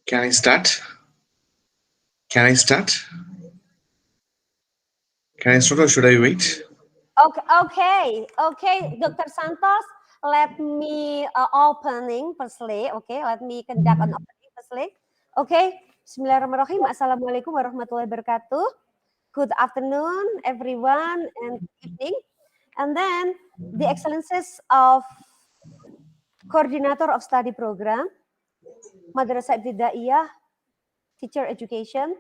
Can I start? Can I start? Can I start or should I wait? Okay, Dr. Santos, let me opening firstly. Okay, let me conduct an opening firstly. Okay, Bismillahirrahmanirrahim. Assalamualaikum warahmatullahi wabarakatuh. Good afternoon, everyone, and good evening. And then the excellences of coordinator of study program, Madrasah Ibtidaiyah, teacher education,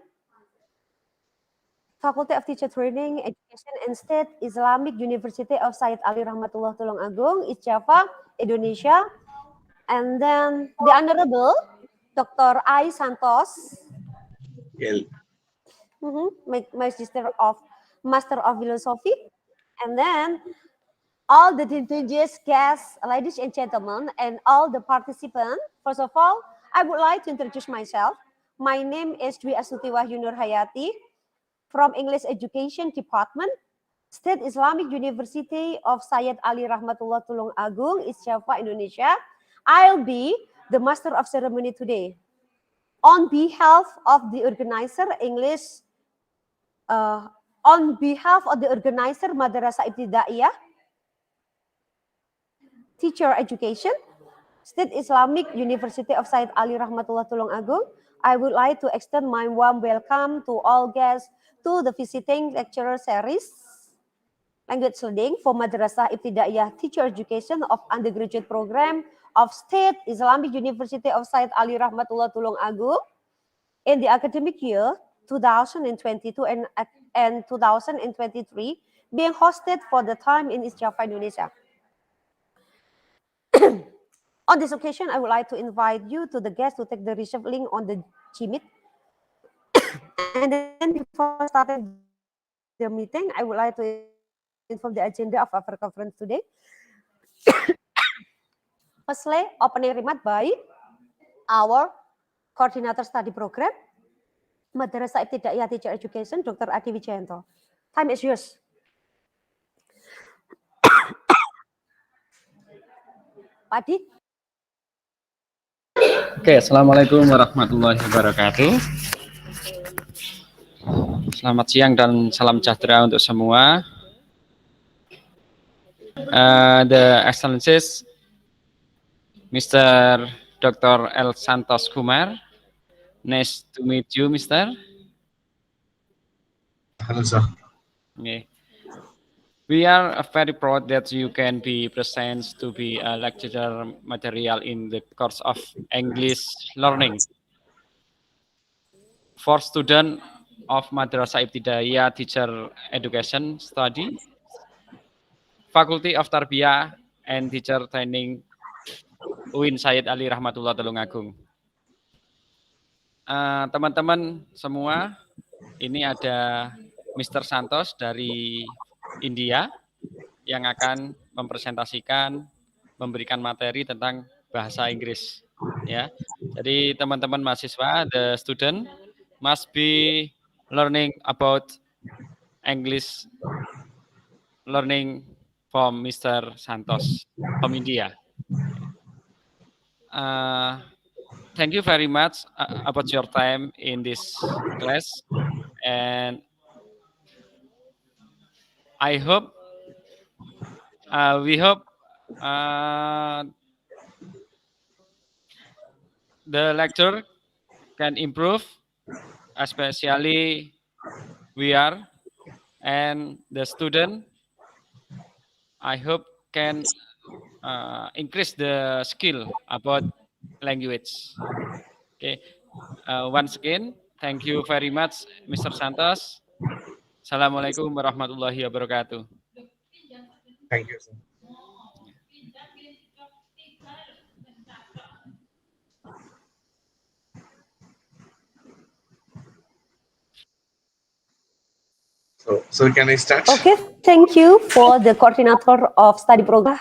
Faculty of Teacher Training, Education and State, Islamic University of Said Ali Rahmatullah Tulung Agung, East Java, Indonesia. And then the Honorable Dr. I. Santos, Yeah. Master of Philosophy. And then all the distinguished guests, ladies and gentlemen, and all the participants. First of all, I would like to introduce myself. My name is Dwi Astuti Wahyu Nur Hayati from English Education Department, State Islamic University of Sayyid Ali Rahmatullah Tulung Agung, East Java, Indonesia. I'll be the master of ceremony today. On behalf of the organizer, Madrasah Ibtidaiyah, Teacher Education, State Islamic University of Said Ali Rahmatullah Tulung Agung, I would like to extend my warm welcome to all guests to the visiting lecturer series, Language Learning for Madrasah Ibtidaiyah Teacher Education of Undergraduate Program of State Islamic University of Said Ali Rahmatullah Tulung Agung in the academic year 2022 and 2023, being hosted for the time in East Java, Indonesia. On this occasion, I would like to invite you to the guests to take the reshuffling on the Gmeet. And then before starting the meeting, I would like to inform the agenda of our conference today. Firstly, opening remark by our coordinator study program, Madrasah Ibtidaiyah Teacher Education, Dr. Adi Wijayanto. Time is yours. Adi. Oke, Assalamualaikum warahmatullahi wabarakatuh. Selamat siang dan salam sejahtera untuk semua. The Excellencies, Mr. Dr. L. Shanthosh Kumar. Nice to meet you, Mr. Hello, sir. Okay. We are very proud that you can be present to be a lecturer material in the course of English learning for students of Madrasah Ibtidaiyah Teacher Education Study, Faculty of Tarbiyah and Teacher Training UIN Sayyid Ali Rahmatullah Tulung Agung. Teman-teman semua, ini ada Mr. Shanthosh dari India yang akan mempresentasikan, memberikan materi tentang bahasa Inggris. Ya, jadi teman-teman mahasiswa, the student must be learning about English learning from Mr. Shanthosh from India. Thank you very much about your time in this class, and I hope we hope the lecture can improve, especially we are and the student. I hope can increase the skill about language. Okay. Once again, thank you very much, Mr. Shanthosh. Assalamualaikum warahmatullahi wabarakatuh. Thank you, sir. So can I start? Okay, thank you for the coordinator of study program.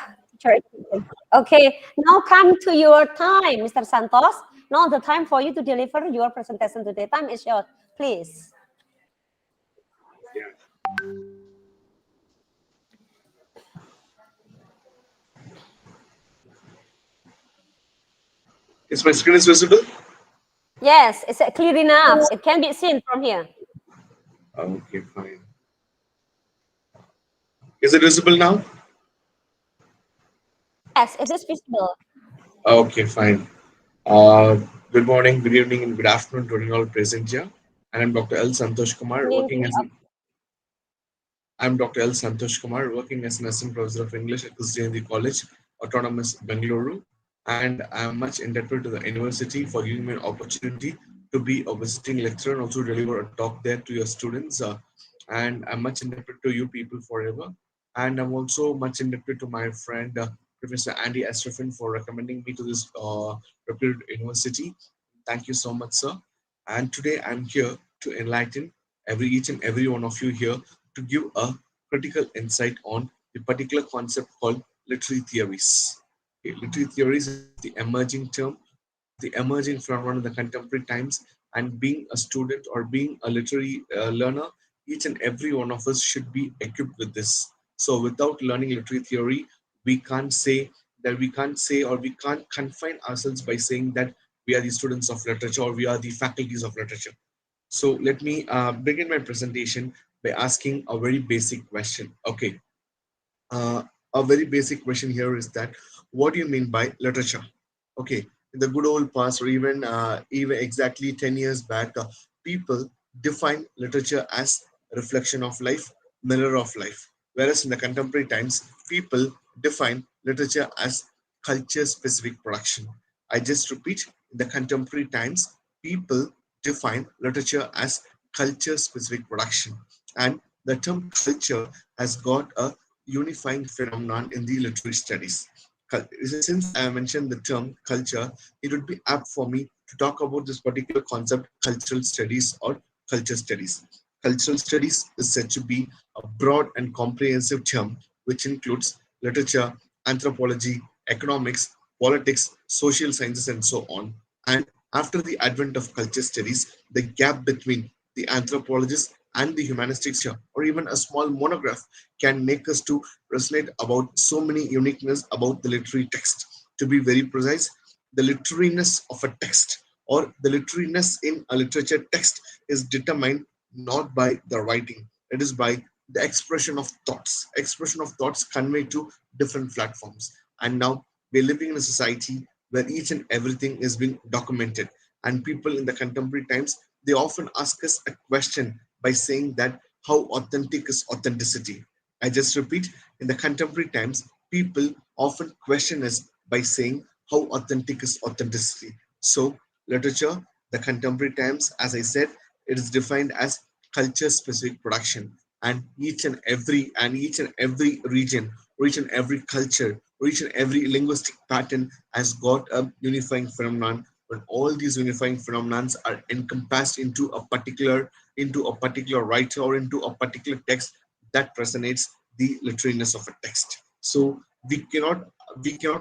Okay, now come to your time, Mr. Shanthosh. Now the time for you to deliver your presentation today. Time is yours, please. Yeah. Is my screen visible? Yes, it's clear enough. It can be seen from here. Okay, fine. Is it visible now? Yes, it is visible. Okay, fine. Uh, Good morning, good evening, and good afternoon to all present here. And I'm Dr. L. Shanthosh Kumar, Evening to working the as I'm Dr. L. Shanthosh Kumar, working as an assistant professor of English at Kuliah College, Autonomous Bengaluru, and I'm much indebted to the university for giving me an opportunity to be a visiting lecturer and also deliver a talk there to your students. And I'm much indebted to you people forever. And I'm also much indebted to my friend Professor Andy Astrafin for recommending me to this reputed university. Thank you so much, sir. And today I'm here to enlighten each and every one of you here to give a critical insight on the particular concept called literary theories. Okay, literary theories is the emerging term or the emerging phenomenon in the contemporary times. And being a student or being a literary learner, each and every one of us should be equipped with this. So, without learning literary theory, we can't say or we can't confine ourselves by saying that we are the students of literature or we are the faculties of literature. So let me begin my presentation by asking a very basic question. Okay, uh, a very basic question here is that what do you mean by literature? Okay, in the good old past, or even exactly 10 years back, people define literature as a reflection of life, mirror of life. Whereas in the contemporary times, people define literature as culture specific production. I just repeat, in the contemporary times, people define literature as culture specific production. And the term culture has got a unifying phenomenon in the literary studies. Since I mentioned the term culture, it would be apt for me to talk about this particular concept, cultural studies or culture studies. Cultural studies is said to be a broad and comprehensive term which includes literature, anthropology, economics, politics, social sciences, and so on. And after the advent of culture studies, the gap between the anthropologist and the humanistics, or even a small monograph, can make us to resonate about so many uniqueness about the literary text. To be very precise, the literariness of a text or the literariness in a literature text is determined not by the writing, it is by the expression of thoughts conveyed to different platforms. And now we're living in a society where each and everything is being documented, and people in the contemporary times, they often ask us a question by saying that how authentic is authenticity. I just repeat, in the contemporary times, people often question us by saying how authentic is authenticity. So, literature, the contemporary times, as I said, it is defined as culture specific production, and each and every region, or each and every culture, or each and every linguistic pattern has got a unifying phenomenon. When all these unifying phenomena are encompassed into a particular writer or into a particular text, that resonates the literariness of a text. So we cannot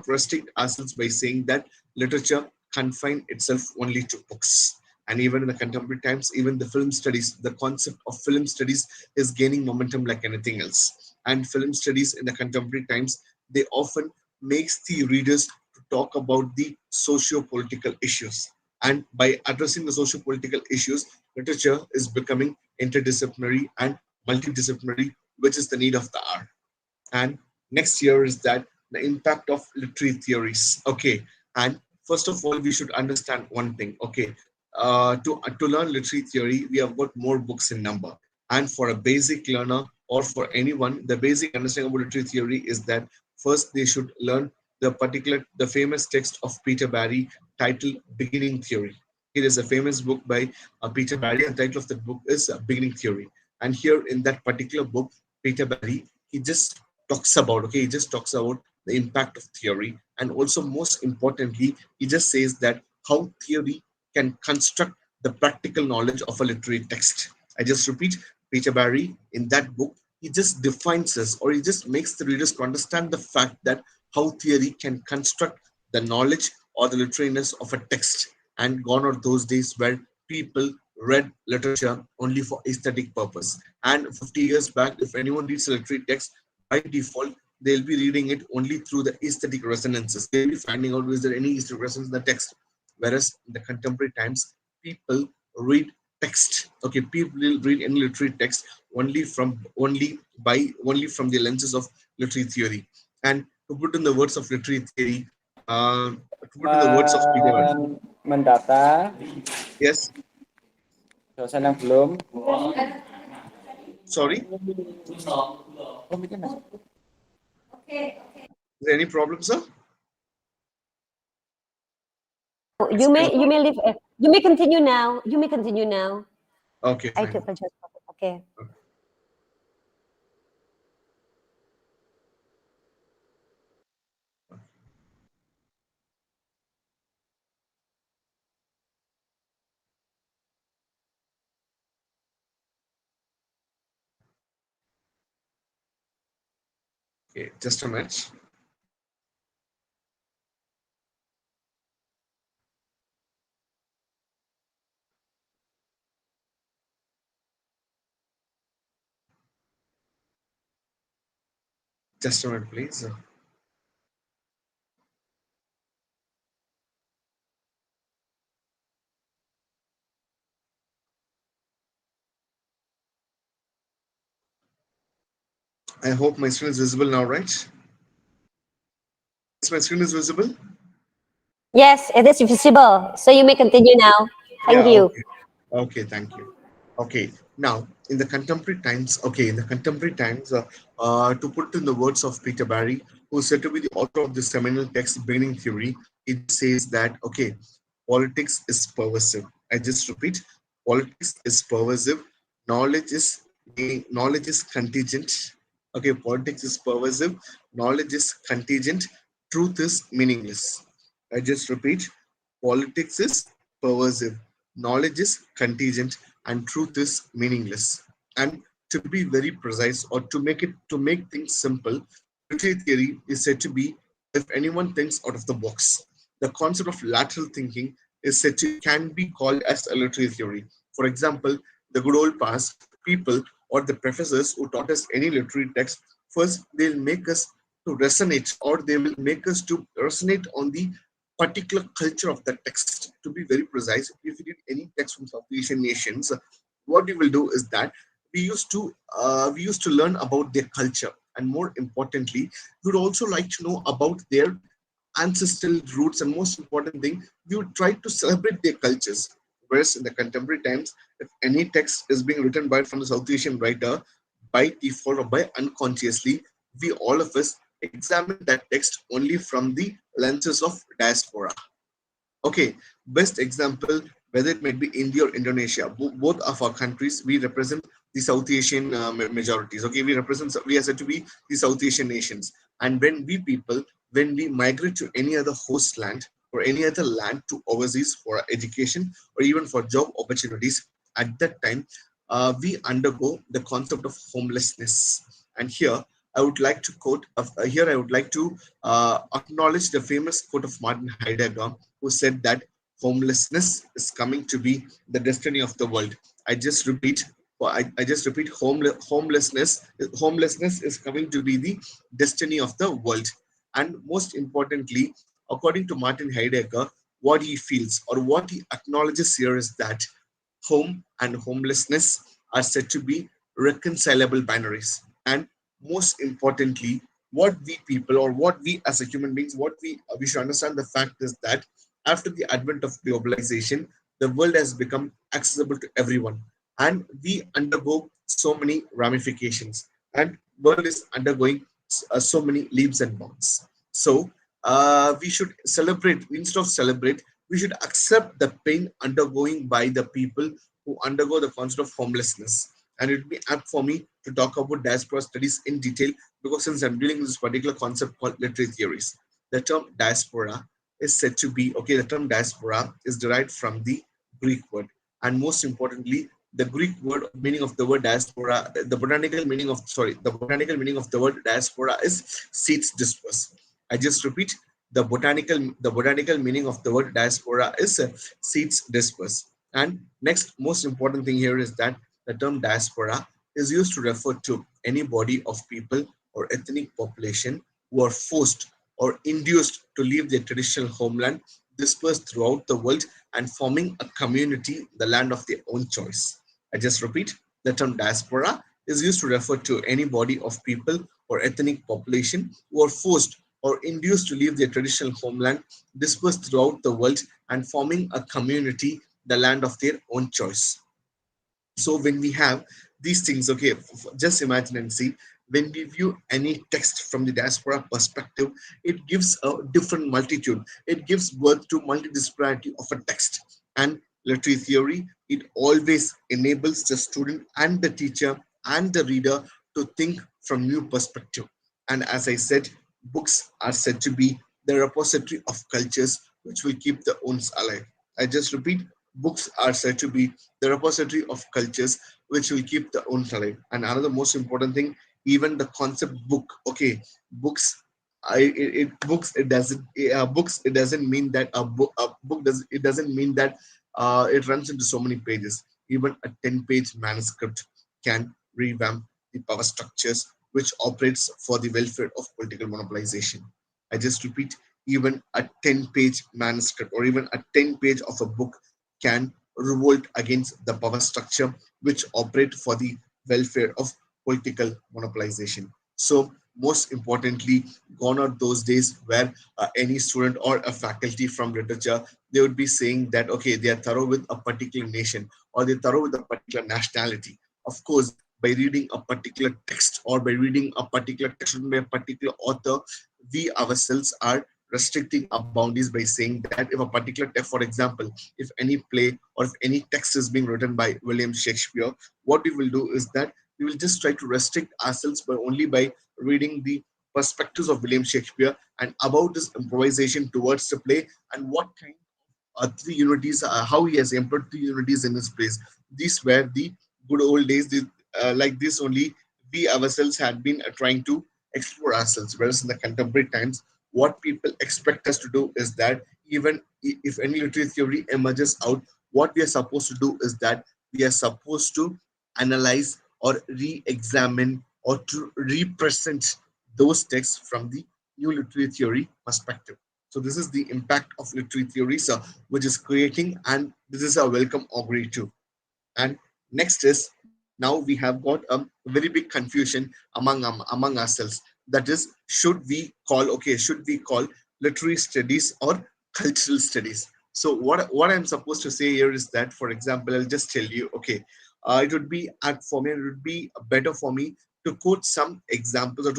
restrict ourselves by saying that literature confine itself only to books. And even in the contemporary times, even the film studies, the concept of film studies is gaining momentum like anything else. And film studies in the contemporary times, they often makes the readers to talk about the socio-political issues. And by addressing the socio-political issues, literature is becoming interdisciplinary and multidisciplinary, which is the need of the hour. And next year is that the impact of literary theories. Okay, and first of all, we should understand one thing. Okay, to learn literary theory, we have got more books in number. And for a basic learner or for anyone, the basic understanding about literary theory is that first they should learn the famous text of Peter Barry titled Beginning Theory. It is a famous book by Peter Barry, and the title of the book is Beginning Theory. And here in that particular book, Peter Barry, he just talks about the impact of theory, and also most importantly, he just says that how theory can construct the practical knowledge of a literary text. I just repeat, Peter Barry in that book, he just defines us, or he just makes the readers to understand the fact that how theory can construct the knowledge or the literariness of a text. And gone are those days where people read literature only for aesthetic purpose. And 50 years back, if anyone reads a literary text, by default, they'll be reading it only through the aesthetic resonances. They'll be finding out is there any aesthetic resonance in the text. Whereas in the contemporary times, people read text. Okay, people read any literary text only from the lenses of literary theory. And to put in the words of literary theory, to put in the words of Peter. Mendata Yes, dosen yang belum. sorry. Oh, bikin mas. Is there any problem, sir? You may leave. You may continue now. You may continue now. Okay, I fine. took a just. Okay. Okay, just a minute. Just a minute, please. I hope my screen is visible now, right? Yes, my screen is visible. Yes, it is visible. So you may continue now. Yeah, Thank you. okay. Okay, thank you. Okay, now in the contemporary times, to put in the words of Peter Barry, who is said to be the author of the seminal text Beginning Theory, he just says that, okay, politics is pervasive. I just repeat, politics is pervasive, knowledge is contingent. Okay, politics is pervasive, knowledge is contingent, truth is meaningless. I just repeat, politics is pervasive, knowledge is contingent, and truth is meaningless. And to be very precise, or to make things simple, literary theory is said to be, if anyone thinks out of the box. The concept of lateral thinking is said to can be called as a literary theory. For example, the good old past people or the professors who taught us any literary text, first they'll make us to resonate, or they will make us to resonate on the particular culture of the text. To be very precise, if you read any text from South Asian nations, what we will do is that we used to learn about their culture, and more importantly, we would also like to know about their ancestral roots, and most important thing, we would try to celebrate their cultures. Whereas in the contemporary times, if any text is being written by from a South Asian writer, by default or by unconsciously, we all of us examine that text only from the lenses of diaspora. Okay, best example, whether it might be India or Indonesia, both of our countries, we represent the South Asian majorities. Okay, we are said to be the South Asian nations. And when we migrate to any other host land or any other land to overseas for education or even for job opportunities, at that time, we undergo the concept of homelessness. And here I would like to acknowledge the famous quote of Martin Heidegger, who said that homelessness is coming to be the destiny of the world. I just repeat, I just repeat, homelessness is coming to be the destiny of the world. And most importantly, according to Martin Heidegger, what he feels or what he acknowledges here is that home and homelessness are said to be reconcilable binaries. And most importantly, what we people, or what we as a human beings, what we should understand the fact is that after the advent of globalization, the world has become accessible to everyone, and we undergo so many ramifications, and world is undergoing so many leaps and bounds. So we should celebrate, instead of celebrate, we should accept the pain undergoing by the people who undergo the concept of homelessness. And it would be apt for me to talk about diaspora studies in detail, because since I'm dealing with this particular concept called literary theories, the term diaspora is said to be, okay, the term diaspora is derived from the Greek word. And most importantly, the Greek word meaning of the word diaspora, the botanical meaning of the word diaspora is seeds dispersed. I just repeat, the botanical meaning of the word diaspora is seeds dispersed. And next most important thing here is that the term diaspora is used to refer to any body of people or ethnic population who are forced or induced to leave their traditional homeland. dispersed throughout the world and forming a community, the land of their own choice. I just repeat, the term diaspora is used to refer to any body of people or ethnic population who are forced or induced to leave their traditional homeland, dispersed throughout the world, and forming a community, the land of their own choice. So when we have these things, okay, just imagine and see, when we view any text from the diaspora perspective, it gives a different multitude, it gives birth to multidisciplinarity of a text. And literary theory, it always enables the student and the teacher and the reader to think from new perspective. And as I said, books are said to be the repository of cultures which will keep the owns alive. I just repeat, books are said to be the repository of cultures which will keep the own alive. And another most important thing, even the concept book, okay, books, books it doesn't books it doesn't mean that a book does it doesn't mean that it runs into so many pages. Even a 10-page manuscript can revamp the power structures which operates for the welfare of political monopolization. I just repeat, even a 10-page manuscript or even a 10-page of a book can revolt against the power structure which operate for the welfare of political monopolization. So most importantly, gone are those days where any student or a faculty from literature, they would be saying that okay, they are thorough with a particular nation or they're thorough with a particular nationality. Of course, by reading a particular text or by reading a particular text written by a particular author, we ourselves are restricting our boundaries by saying that if a particular text, for example, if any play or if any text is being written by William Shakespeare, what we will do is that we will just try to restrict ourselves by only by reading the perspectives of William Shakespeare and about his improvisation towards the play and what kind three unities, how he has employed three unities in his place. These were the good old days. Like this only, we ourselves had been trying to explore ourselves. Whereas in the contemporary times, what people expect us to do is that even if any literary theory emerges out, what we are supposed to do is that we are supposed to analyze or re-examine or to represent those texts from the new literary theory perspective. So this is the impact of literary theories, which is creating, and this is a welcome augury too. And next is now we have got a very big confusion among ourselves. That is, should we call literary studies or cultural studies? So what I'm supposed to say here is that, for example, I'll just tell you, okay, it would be for me, it would be better for me to quote some examples or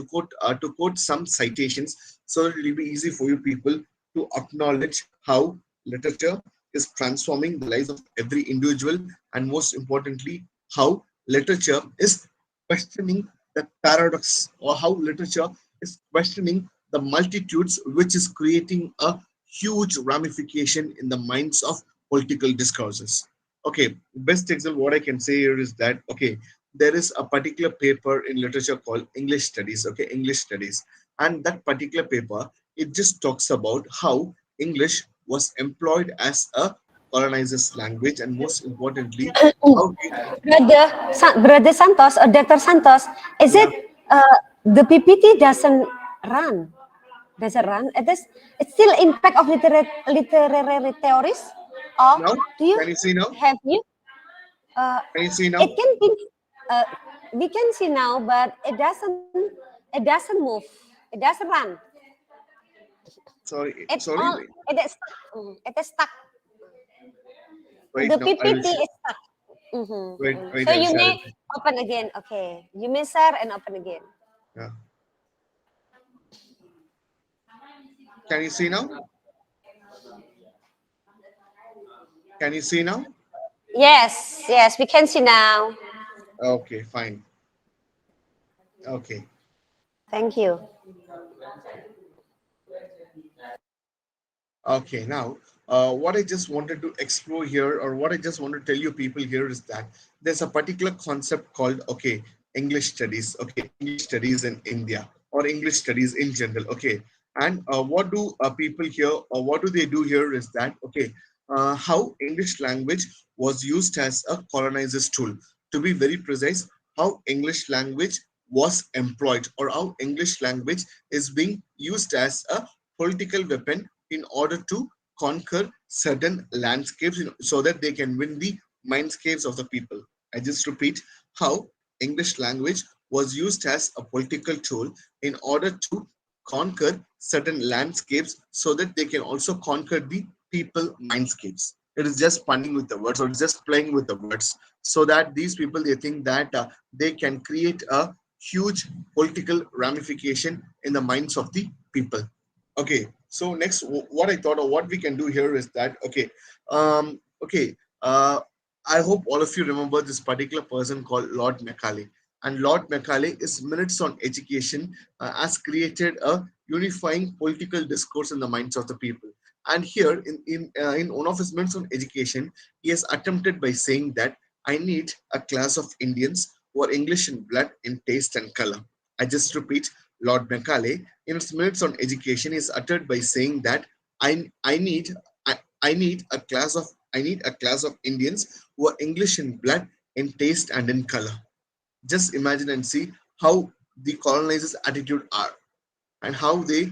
to quote some citations so that it will be easy for you people to acknowledge how literature is transforming the lives of every individual, and most importantly, how literature is questioning the paradox, or how literature is questioning the multitudes, which is creating a huge ramification in the minds of political discourses. Okay, best example what I can say here is that okay, there is a particular paper in literature called English Studies. Okay, English Studies, and that particular paper, it just talks about how English was employed as a colonizer's language, and most importantly, how it, Brother Santos or Dr. Santos, is yeah. it the PPT doesn't run? Does it run? It's still impact of literary theories, or Now, do you can you see now? have you? Uh, Can you see it now? can be. Uh, we can see now, but it doesn't. It doesn't move. It doesn't run. Sorry, It sorry. all. It is stuck. It is stuck. Wait, The now I will PPT is stuck. wait. So I'll you share may it. open again. Okay. You may share and open again. Yeah. Can you see now? Can you see now? Yes, yes, we can see now. Okay, fine. Okay. Thank you. Okay, now, what I just wanted to explore here, or what I just want to tell you people here, is that there's a particular concept called, okay, English studies, okay, English studies in India, or English studies in general, okay. And what do people here, or what do they do here is that, okay, how English language was used as a colonizer's tool. To be very precise, how English language was employed, or how English language is being used as a political weapon in order to conquer certain landscapes so that they can win the mindscapes of the people. I just repeat how English language was used as a political tool in order to conquer certain landscapes so that they can also conquer the people mindscapes. It is just punning with the words, or it's just playing with the words, so that these people, they think that they can create a huge political ramification in the minds of the people. Okay, so next, what I thought or what we can do here is that, okay, I hope all of you remember this particular person called Lord Macaulay. And Lord Macaulay is Minutes on Education, has created a unifying political discourse in the minds of the people. And here, in one of his Minutes on Education, he has attempted by saying that I need a class of Indians who are English in blood, in taste, and color. I just repeat, Lord Macaulay, in its Minutes on Education, is uttered by saying that I need I need a class of Indians who are English in blood, in taste, and in color. Just imagine and see how the colonizers' attitude are, and how they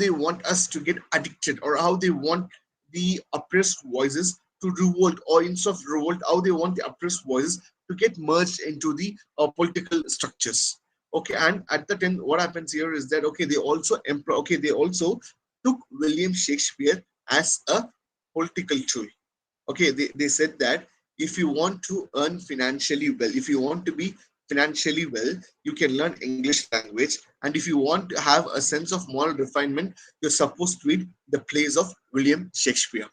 want us to get addicted, or how they want the oppressed voices to revolt, or instead of revolt, how they want the oppressed voices to get merged into the political structures. Okay, and at the end, what happens here is that, okay, they also took William Shakespeare as a political tool. Okay, they said that if you want to earn financially well, if you want to be financially well, you can learn English language, and if you want to have a sense of moral refinement, you're supposed to read the plays of William Shakespeare.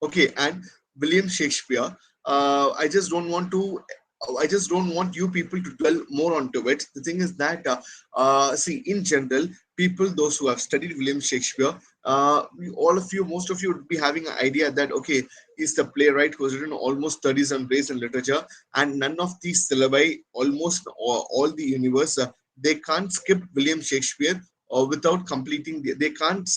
Okay, and William Shakespeare, I just don't want you people to dwell more onto it. The thing is that, see, in general, people, those who have studied William Shakespeare, all of you, most of you would be having an idea that, okay, he's the playwright who has written almost 30 some plays in literature, and none of these syllabi, almost all the universe, they can't skip William Shakespeare, or without completing they can't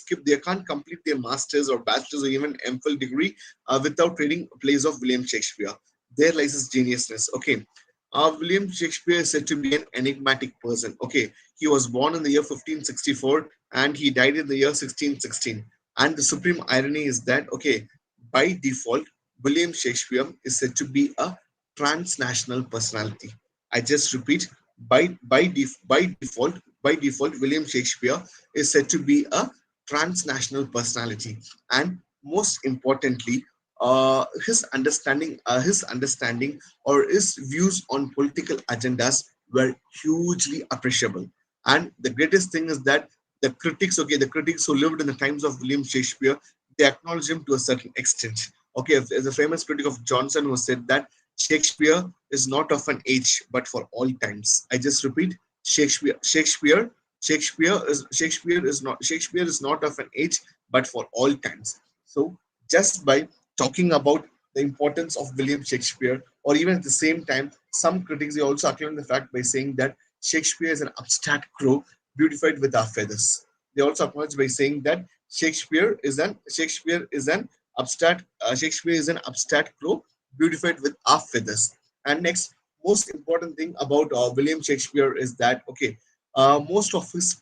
complete their masters or bachelors or even MPhil degree without reading plays of William Shakespeare. There lies his geniusness. Okay, William Shakespeare is said to be an enigmatic person. Okay, he was born in the year 1564 and he died in the year 1616. And the supreme irony is that, okay, by default, William Shakespeare is said to be a transnational personality. I just repeat, by default, William Shakespeare is said to be a transnational personality, and most importantly, his understanding or his views on political agendas were hugely appreciable. And the greatest thing is that the critics who lived in the times of William Shakespeare, they acknowledge him to a certain extent. Okay, there's a famous critic of Johnson who said that Shakespeare is not of an age, but for all times. I just repeat, Shakespeare is not of an age, but for all times. So just by talking about the importance of William Shakespeare, or even at the same time, some critics, they also acclaim the fact by saying that Shakespeare is an upstart crow beautified with our feathers. They also acknowledge by saying that Shakespeare is an upstart crow beautified with our feathers. And next, most important thing about William Shakespeare is that, okay, most of his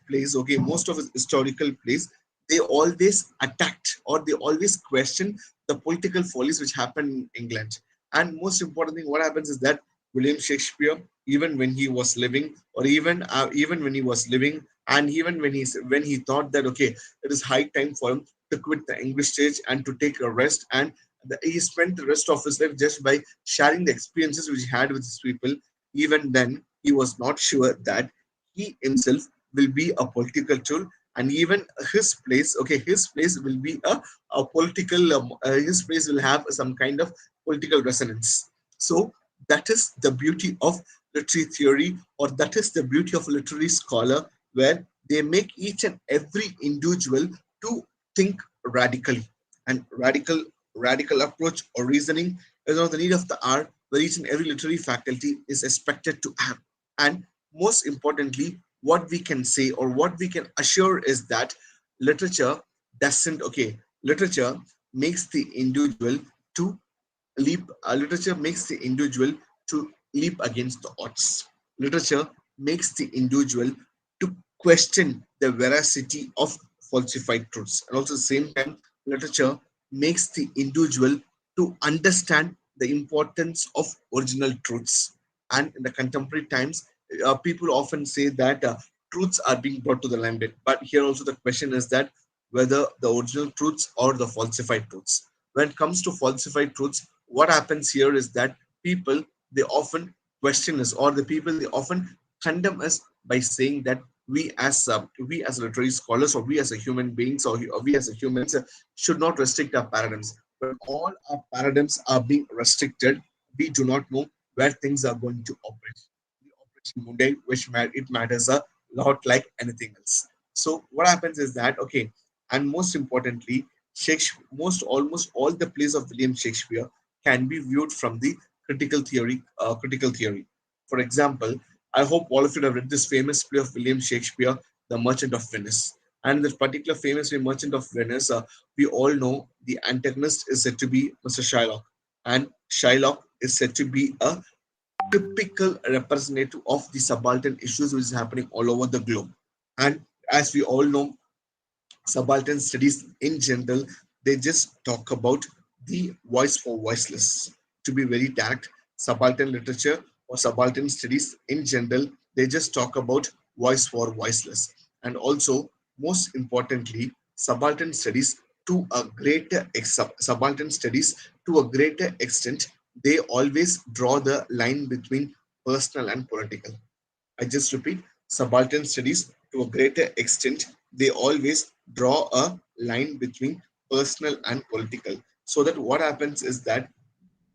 historical plays, they always attacked, or they always question the political follies which happened in England. And most important thing, what happens is that William Shakespeare, even when he was living, or even when he was living, and even when he thought that, okay, it is high time for him to quit the English stage and to take a rest, and he spent the rest of his life just by sharing the experiences which he had with his people. Even then, he was not sure that he himself will be a political tool, and even his place will be a political, his place will have some kind of political resonance. So that is the beauty of literary theory, or that is the beauty of a literary scholar, where they make each and every individual to think radically. And radical approach or reasoning is not the need of the hour, where each and every literary faculty is expected to have. And most importantly, what we can say or what we can assure is that literature doesn't okay literature makes the individual to literature makes the individual to leap against the odds. Literature makes the individual to question the veracity of falsified truths. And also, at the same time, literature makes the individual to understand the importance of original truths. And in the contemporary times, people often say that truths are being brought to the limelight. But here also the question is that whether the original truths or the falsified truths. When it comes to falsified truths, what happens here is that people, they often question us, or the people, they often condemn us by saying that we as literary scholars, or we as a human beings, or we as a humans should not restrict our paradigms. When all our paradigms are being restricted, we do not know where things are going to operate. The operation Monday, which it matters a lot like anything else. So what happens is that, okay, and most importantly, Shakespeare, almost all the plays of William Shakespeare can be viewed from the critical theory. Critical theory. For example, I hope all of you have read this famous play of William Shakespeare, The Merchant of Venice. And in this particular famous play, Merchant of Venice, we all know the antagonist is said to be Mr. Shylock, and Shylock is said to be a typical representative of the subaltern issues which is happening all over the globe. And as we all know, subaltern studies in general, they just talk about the voice for voiceless. To be very direct, subaltern literature or subaltern studies in general, they just talk about voice for voiceless. And also, most importantly, subaltern studies subaltern studies to a greater extent, they always draw the line between personal and political. I just repeat, subaltern studies to a greater extent, they always draw a line between personal and political. So that what happens is that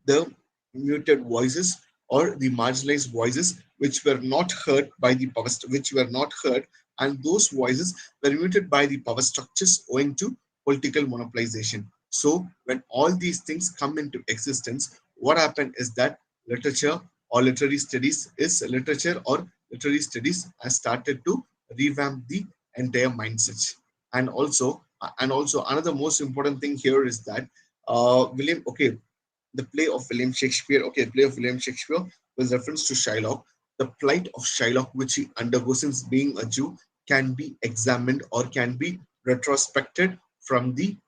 the muted voices or the marginalized voices which were not heard by the power which were not heard, and those voices were muted by the power structures owing to political monopolization. So when all these things come into existence, what happened is that literature or literary studies is literature or literary studies has started to revamp the entire mindset. And also another most important thing here is that William, okay, the play of William Shakespeare, okay, play of William Shakespeare with reference to Shylock. The plight of Shylock, which he undergoes since being a Jew, can be examined or can be retrospected from the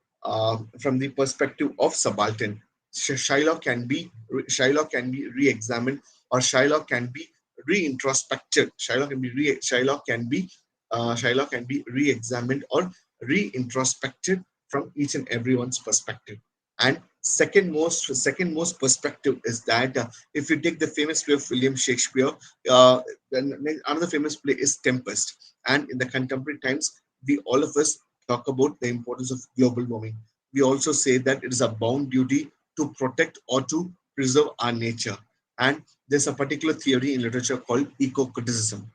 perspective of subaltern. Shylock can be re-examined, or Shylock can be re-introspected. Shylock can be re-examined or re-introspected from each and everyone's perspective. And second most perspective is that if you take the famous play of William Shakespeare, then another famous play is Tempest. And in the contemporary times, we all of us talk about the importance of global warming. We also say that it is a bound duty to protect or to preserve our nature. And there's a particular theory in literature called eco-criticism.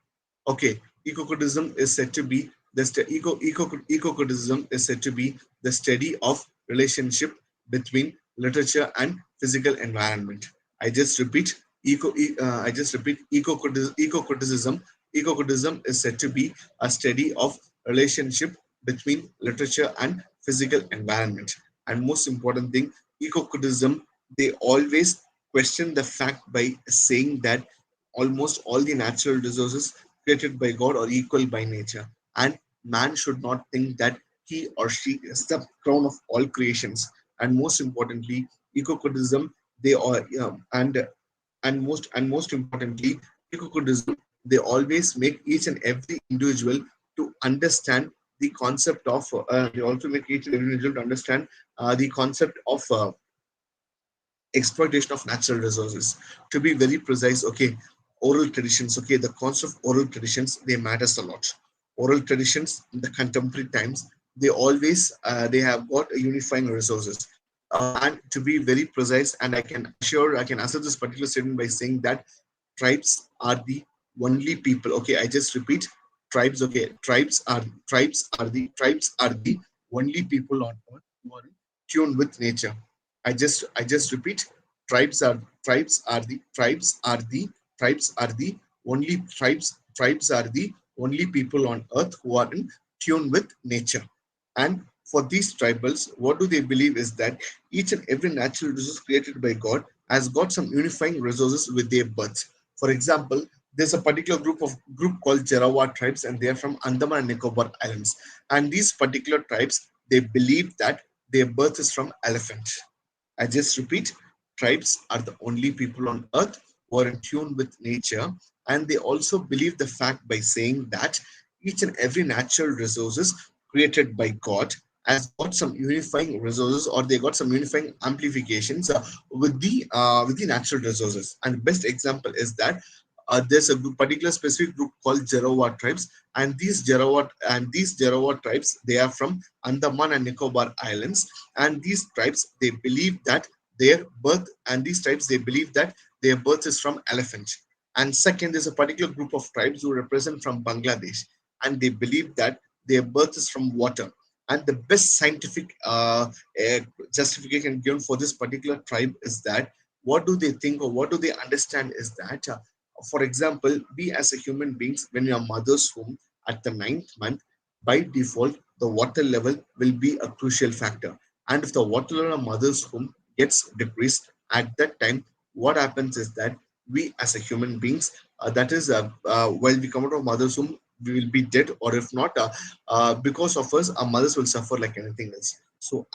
Okay, eco-criticism is said to be eco-criticism is said to be the study of relationship between literature and physical environment. I just repeat, eco-criticism. Eco-criticism is said to be a study of relationship between literature and physical environment. And most important thing, eco-criticism, they always question the fact by saying that almost all the natural resources created by God are equal by nature, and man should not think that he or she is the crown of all creations. And most importantly, eco-criticism, they are and most importantly, eco-criticism, they always make each and every individual to understand the concept of they also make each and every individual to understand the concept of exploitation of natural resources. To be very precise, okay, oral traditions, okay, the concept of oral traditions, they matters a lot. Oral traditions in the contemporary times, they always they have got a unifying resources. And to be very precise, and I can answer this particular statement by saying that tribes are the only people. Okay, I just repeat, tribes. Okay, tribes are the only people on earth who are in tune with nature. I just repeat, tribes are the only people on earth who are in tune with nature. And for these tribals, what do they believe is that each and every natural resource created by God has got some unifying resources with their birth. For example, there's a particular group called Jarawa tribes, and they are from Andaman and Nicobar Islands. And these particular tribes, they believe that their birth is from elephant. I just repeat, tribes are the only people on earth who are in tune with nature, and they also believe the fact by saying that each and every natural resources created by God has got some unifying resources, or they got some unifying amplifications with the natural resources. And best example is that there's a particular specific group called Jarawa tribes, and these Jarawa tribes, they are from Andaman and Nicobar Islands, and these tribes they believe that these tribes they believe that their birth is from elephant. And second, there's a particular group of tribes who represent from Bangladesh, and they believe that their birth is from water. And the best scientific uh, justification given for this particular tribe is that what do they think or what do they understand is that, for example, we as a human beings, when we are mother's womb at the ninth month, by default, the water level will be a crucial factor. And if the water level of mother's womb gets decreased at that time, what happens is that we as a human beings, that is, while we come out of mother's womb, we will be dead, or if not, because of us, our mothers will suffer like anything else. So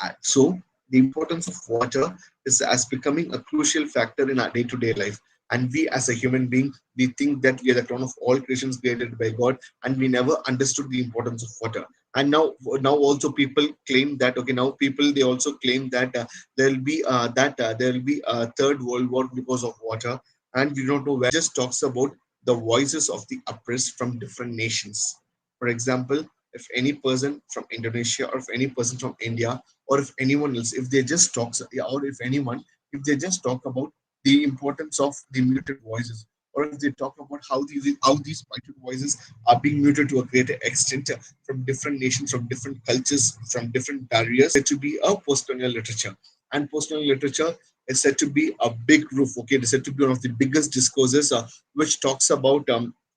the importance of water is as becoming a crucial factor in our day-to-day life. And we as a human being, we think that we are the crown of all creations created by God, and we never understood the importance of water. And now also people claim that, okay, now people they also claim that there will be a third world war because of water. And we don't know where. Just talks about the voices of the oppressed from different nations. For example, if any person from Indonesia, or if any person from India, or if anyone else, if they just talks, or if anyone, if they just talk about the importance of the muted voices, or if they talk about how these muted voices are being muted to a greater extent from different nations, from different cultures, from different barriers, said to be a post-colonial literature. And post-colonial literature is said to be a big roof. Okay, it is said to be one of the biggest discourses, which talks about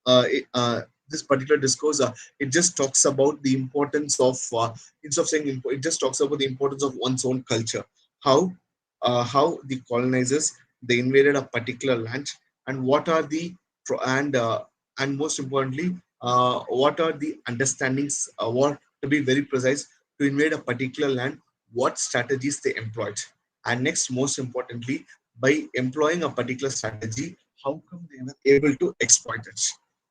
this particular discourse. It just talks about the importance of instead of saying it just talks about the importance of one's own culture. How the colonizers they invaded a particular land, and what are the and most importantly, what are the understandings, what to be very precise, to invade a particular land, what strategies they employed. And next, most importantly, by employing a particular strategy, how come they were able to exploit it.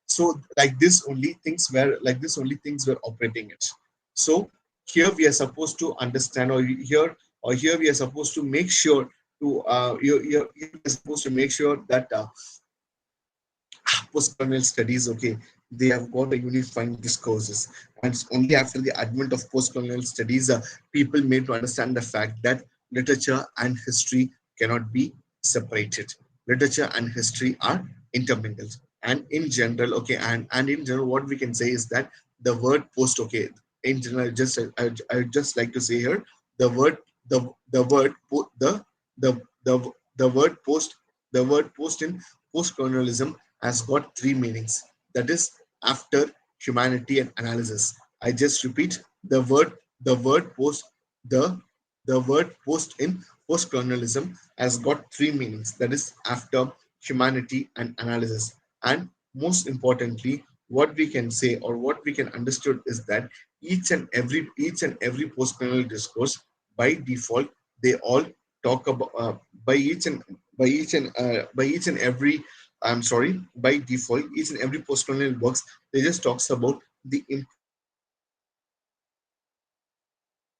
So like this only things were operating it. So here we are supposed to understand, or here we are supposed to make sure to here we are supposed to make sure that post-colonial studies, okay, they have got a unifying discourses. And it's only after the advent of post-colonial studies, people made to understand the fact that literature and history cannot be separated. Literature and history are intermingled. And in general, okay, and in general, what we can say is that the word post, okay, in general, I just like to say here, the word the word the word post the word post in post-colonialism has got three meanings. That is, after, humanity, and analysis. I just repeat, the word post the the word post in post-colonialism has got three meanings. That is, after, humanity, and analysis. And most importantly, what we can say or what we can understood is that each and every post-colonial discourse, by default, they all talk about by each and by each and every I'm sorry, by default, each and every post-colonial works, they just talks about the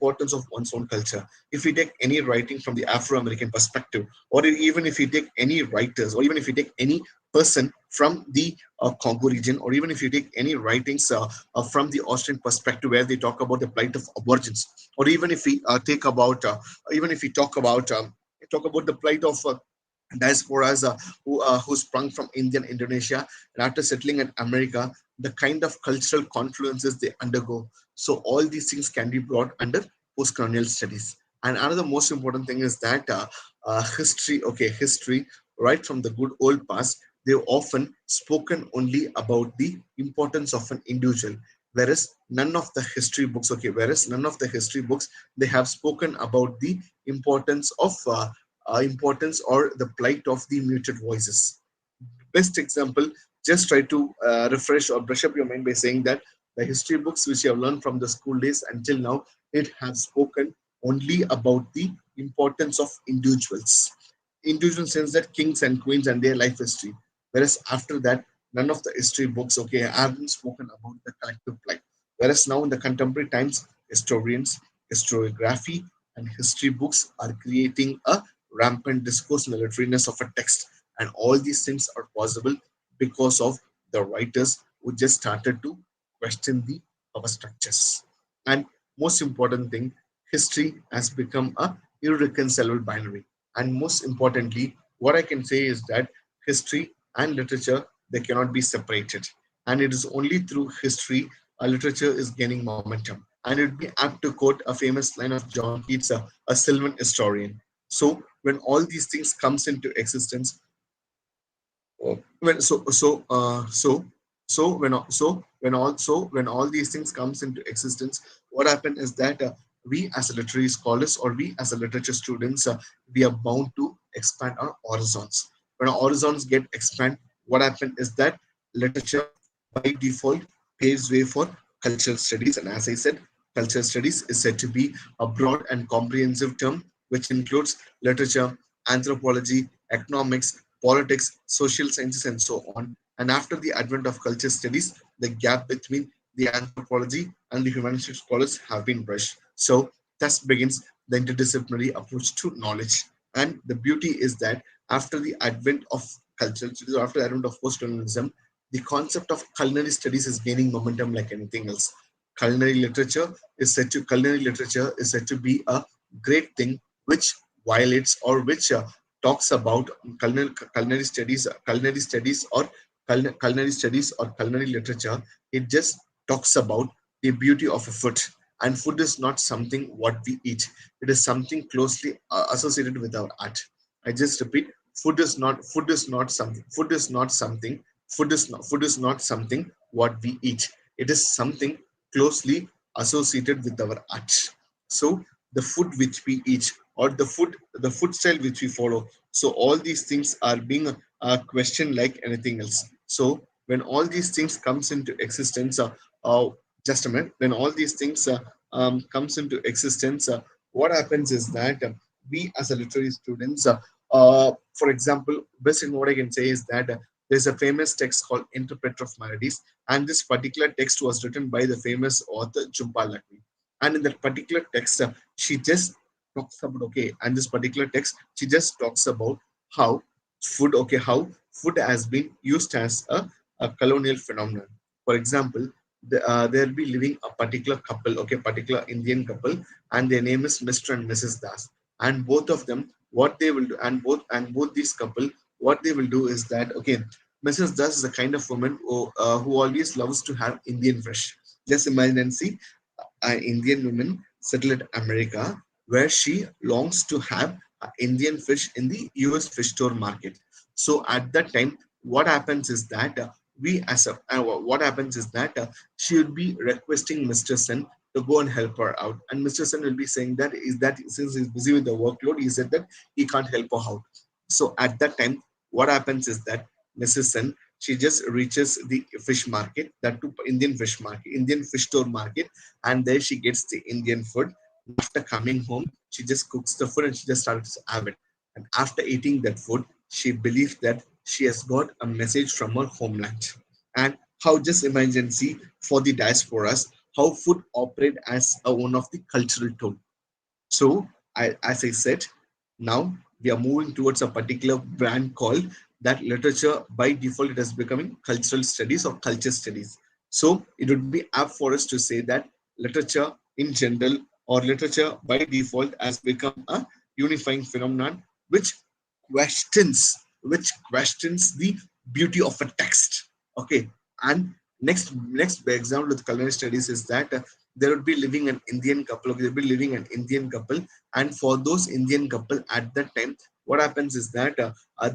importance of one's own culture. If we take any writing from the Afro-American perspective, or even if we take any writers, or even if we take any person from the Congo region, or even if you take any writings from the Austrian perspective, where they talk about the plight of aborigines, or even if we talk about the plight of diasporas who sprung from India and Indonesia, and after settling in America, the kind of cultural confluences they undergo. So all these things can be brought under post-colonial studies. And another most important thing is that history, right from the good old past, they've often spoken only about the importance of an individual, whereas none of the history books they have spoken about the importance of importance or the plight of the muted voices. Best example, just try to refresh or brush up your mind by saying that the history books which you have learned from the school days until now, it has spoken only about the importance of individuals. Individual sense that kings and queens and their life history. Whereas after that, none of the history books, okay, have been spoken about the collective plight. Whereas now in the contemporary times, historians, historiography, and history books are creating a rampant discourse in the literariness of a text. And all these things are possible because of the writers who just started to question the power structures. And most important thing, history has become a irreconcilable binary. And most importantly, what I can say is that history and literature, they cannot be separated. And it is only through history literature is gaining momentum. And it would be apt to quote a famous line of John Keats, a Sylvan historian. So when all these things comes into existence, when when all these things comes into existence, what happened is that we as a literary scholars or we as a literature students, we are bound to expand our horizons. When our horizons get expand, what happened is that literature by default paves way for cultural studies. And as I said, cultural studies is said to be a broad and comprehensive term which includes literature, anthropology, economics, politics, social sciences, and so on. And after the advent of culture studies, the gap between the anthropology and the humanistic scholars have been bridged. So thus begins the interdisciplinary approach to knowledge. And the beauty is that after the advent of cultural studies, or after the advent of postcolonialism, the concept of culinary studies is gaining momentum like anything else. Culinary literature is said to be a great thing which violates or which talks about culinary studies or culinary literature. It just talks about the beauty of a food. And food is not something what we eat. It is something closely associated with our art. I just repeat, food is not something what we eat. It is something closely associated with our art. So the food which we eat or the food style which we follow, so all these things are being questioned like anything else. So when all these things comes into existence, just a minute, when all these things comes into existence, what happens is that we as a literary students, for example, best in what I can say is that there's a famous text called Interpreter of Melodies, and this particular text was written by the famous author Jhumpa Lakshmi. And in that particular text, she just talks about, okay, and this particular text, she just talks about how how food has been used as a colonial phenomenon. For example, there'll be living a particular couple, okay, particular Indian couple, and their name is Mr. and Mrs. Das. And both of them, what they will do, and both these couple, what they will do is that, okay, Mrs. Das is the kind of woman who always loves to have Indian fish. Just imagine and see an Indian woman settled in America where she longs to have Indian fish in the US fish store market. So at that time, what happens is that what happens is that she would be requesting Mr. Sen to go and help her out, and Mr. Sen will be saying that since he's busy with the workload, he said that he can't help her out. So at that time, what happens is that Mrs. Sen, she just reaches the fish market, that to Indian fish market, Indian fish store market, and there she gets the Indian food. After coming home, she just cooks the food and she just starts to have it. And after eating that food, she believes that she has got a message from her homeland. And how, just imagine, see, for the diasporas, how food operate as one of the cultural tool. So, as I said, now we are moving towards a particular brand called that literature. By default, it is becoming cultural studies or culture studies. So, it would be apt for us to say that literature in general or literature by default has become a unifying phenomenon which questions the beauty of a text. Okay, and next example with culinary studies is that there would be living an Indian couple. Okay, they'll be living an Indian couple, and for those Indian couple at that time, what happens is that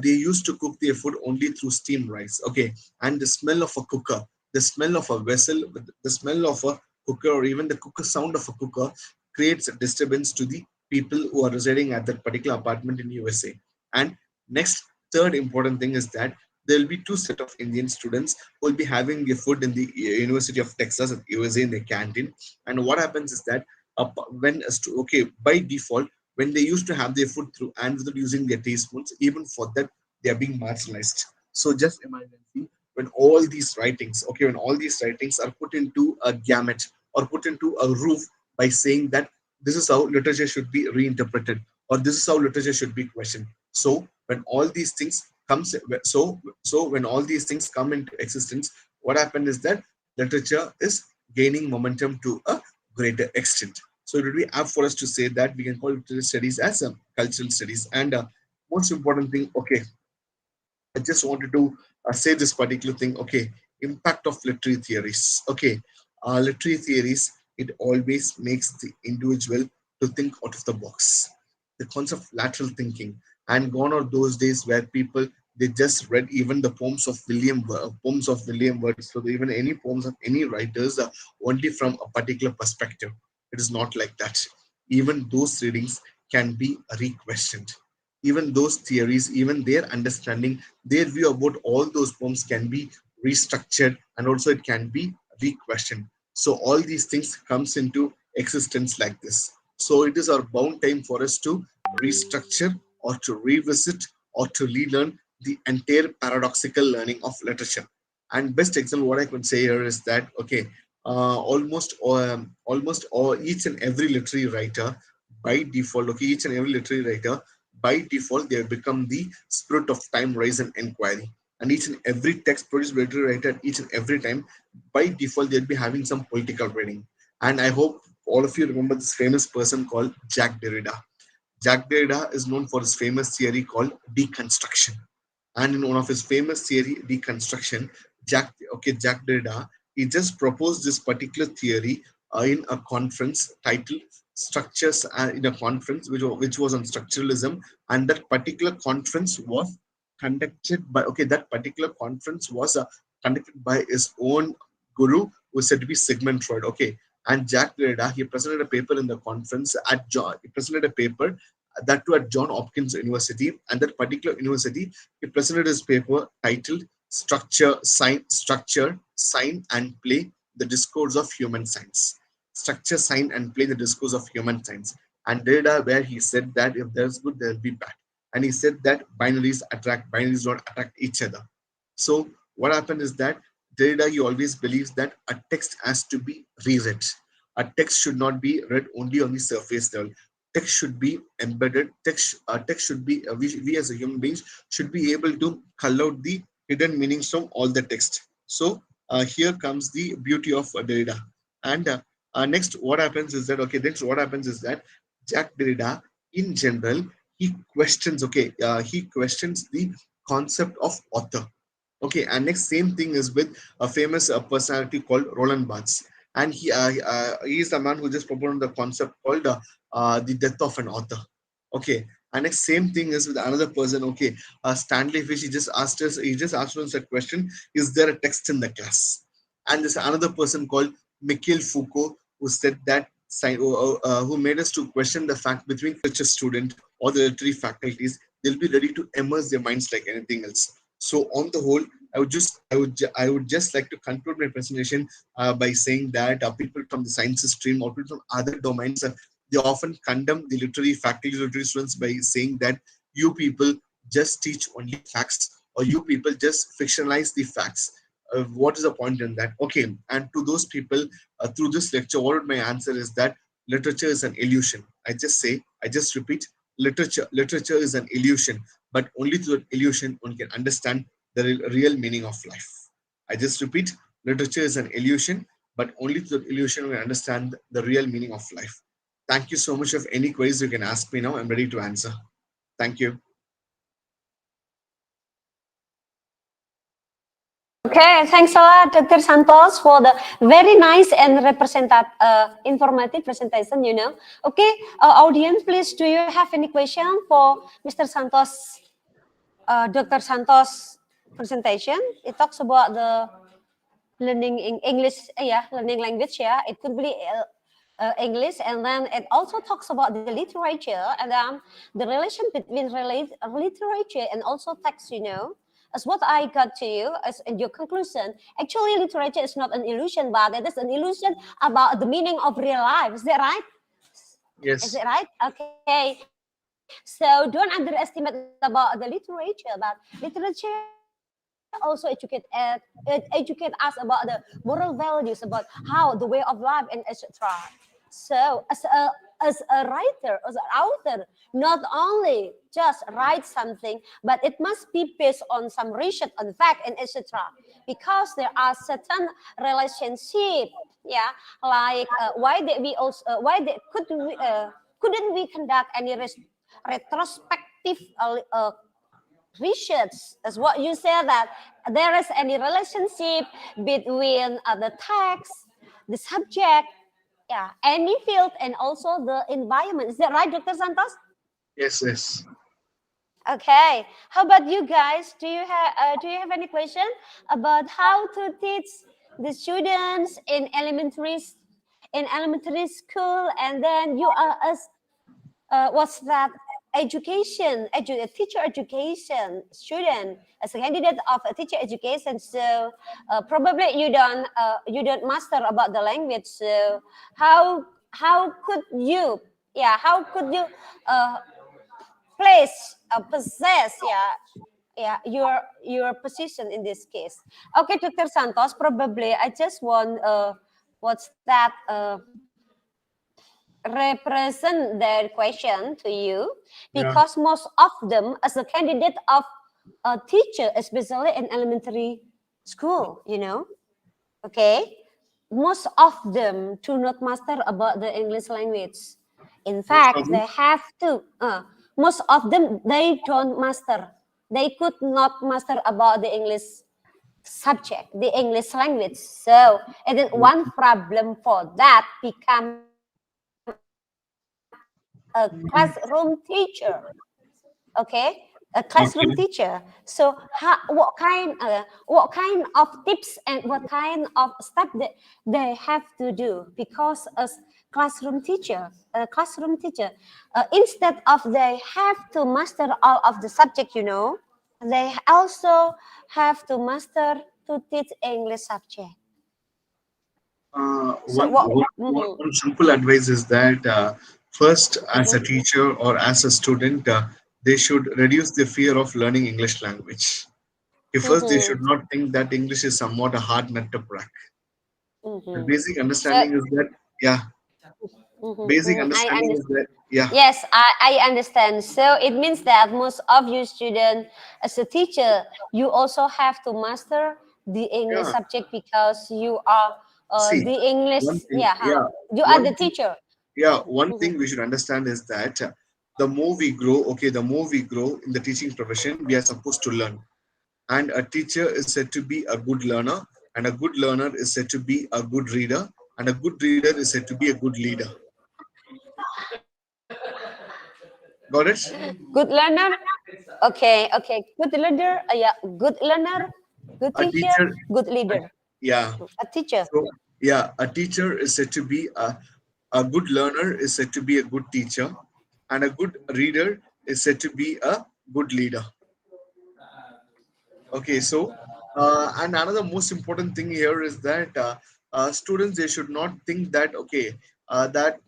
they used to cook their food only through steam rice. Okay, and the smell of a cooker, the smell of a vessel, the smell of a cooker, or even the cooker sound of a cooker creates a disturbance to the people who are residing at that particular apartment in USA. And next, third important thing is that there will be two set of Indian students who will be having their food in the University of Texas at USA in the canteen. And what happens is that when okay, by default, when they used to have their food through and without using their teaspoons, even for that they are being marginalized. So just imagine, see, when all these writings, okay, when all these writings are put into a gamut or put into a roof by saying that this is how literature should be reinterpreted or this is how literature should be questioned. So when all these things comes, so when all these things come into existence, what happened is that literature is gaining momentum to a greater extent. So it would be apt for us to say that we can call literary studies as a cultural studies. And most important thing, okay, I just wanted to say this particular thing. Okay, impact of literary theories. Okay, literary theories, it always makes the individual to think out of the box. The concept of lateral thinking, and gone are those days where people they just read even the poems of William Words, so even any poems of any writers only from a particular perspective. It is not like that. Even those readings can be re-questioned. Even those theories, even their understanding, their view about all those poems can be restructured and also it can be re-questioned. So all these things comes into existence like this. So it is our bound time for us to restructure or to revisit or to relearn the entire paradoxical learning of literature. And best example, what I could say here is that okay, almost all each and every literary writer by default, okay, each and every literary writer by default they have become the spirit of time, rise, and inquiry. And each and every text produced by a literary writer, each and every time, by default they'll be having some political reading. And I hope all of you remember this famous person called Jacques Derrida. Jacques Derrida is known for his famous theory called deconstruction. And in one of his famous theory, deconstruction, Jacques Derrida, he just proposed this particular theory in a conference titled "Structures," in a conference which was on structuralism, and that particular conference was that particular conference was conducted by his own guru, who is said to be Sigmund Freud. Okay, and Jacques Derrida, he presented a paper in the conference at John. He presented a paper that too at John Hopkins University, and that particular university, he presented his paper titled Structure, Sign and Play, the Discourse of Human Science. Structure, Sign and Play, the Discourse of Human Science. And Derrida, where he said that if there's good, there'll be bad. And he said that binaries don't attract each other. So what happened is that Derrida, he always believes that a text has to be reread. A text should not be read only on the surface level. Text should be embedded. Text should be we as a human beings should be able to cull out the hidden meanings from all the text. So here comes the beauty of Derrida. And next what happens is that okay, next what happens is that Jacques Derrida in general, he questions the concept of author. Okay, and next same thing is with a famous personality called Roland Barthes, and he is the man who just proposed the concept called the death of an author. Okay, and next same thing is with another person. Okay, Stanley Fish. He just asked us that question: is there a text in the class? And there's another person called Michael Foucault who said that who made us to question the fact between literature student or the literary faculties, they'll be ready to immerse their minds like anything else. So on the whole, I would just like to conclude my presentation by saying that people from the sciences stream or people from other domains, they often condemn the literary faculty, literary students by saying that you people just teach only facts or you people just fictionalize the facts. What is the point in that? Okay, and to those people through this lecture, what my answer is that literature is an illusion. I just repeat, literature is an illusion, but only through an illusion one can understand the real meaning of life. I just repeat, literature is an illusion, but only through the illusion we understand the real meaning of life. Thank you so much. If any queries you can ask me now, I'm ready to answer. Thank you. Okay, thanks a lot, Dr. Santos, for the very nice and informative presentation. Okay, audience, please, do you have any question for Mr. Santos, Dr. Santos presentation? It talks about the learning in English, learning language. Yeah, it could be English, and then it also talks about the literature and the relation between literature and also text. As what I got to you as in your conclusion, actually literature is not an illusion, but it is an illusion about the meaning of real life. Is that right? Is Yes. it right? Okay. So don't underestimate about the literature, but literature also educate us about the moral values, about how the way of life and etc. So as a writer, as an author, not only just write something, but it must be based on some research on fact and etc. Because there are certain relationship, yeah, like why did we also couldn't we conduct any retrospective research, as what you said, that there is any relationship between the text, the subject, yeah, any field, and also the environment. Is that right, Dr. Santos? Yes. Yes. Okay. How about you guys? Do you have any question about how to teach the students in elementary school, and then you are as what's that teacher education student, as a candidate of a teacher education, so probably you don't master about the language, so how could you, yeah, how could you uh, place possess, yeah, yeah, your position in this case. Okay, Dr. Santos, probably I just want what's that represent their question to you, Yeah. because most of them as a candidate of a teacher, especially in elementary school, okay, most of them do not master about the English language. In Most fact, of them. they have to most of them, they don't master, they could not master about the English subject, the English language. So and then one problem for that become a classroom teacher. Okay, a classroom teacher. So Okay. what kind of tips and what kind of stuff they have to do, because as classroom teacher, instead of they have to master all of the subject, they also have to master to teach English subject. So One, what? one, one Mhm, one simple advice is that first, as a mhm, teacher or as a student, they should reduce the fear of learning English language. First, they should mhm, not think that English is somewhat a hard nut to crack. The mhm. basic So understanding is that, yeah, basic I understanding is understand. that, yeah, Yes, I understand. So it means that most of you students, as a teacher, you also have to master the English yeah. subject, because you are See, the English. one thing, Yeah, huh? yeah, You are one the thing, teacher. yeah, one Mhm, thing we should understand is that the more we grow, okay, the more we grow in the teaching profession, we are supposed to learn. And a teacher is said to be a good learner, and a good learner is said to be a good reader, and a good reader is said to be a good leader. Got it? Good learner. Okay, okay. Good leader. Yeah, good learner. Good A teacher. teacher, Good a, leader. yeah. A teacher. So yeah, a teacher is said to be a good learner is said to be a good teacher, and a good reader is said to be a good leader. Okay, so and another most important thing here is that students, they should not think that, okay, that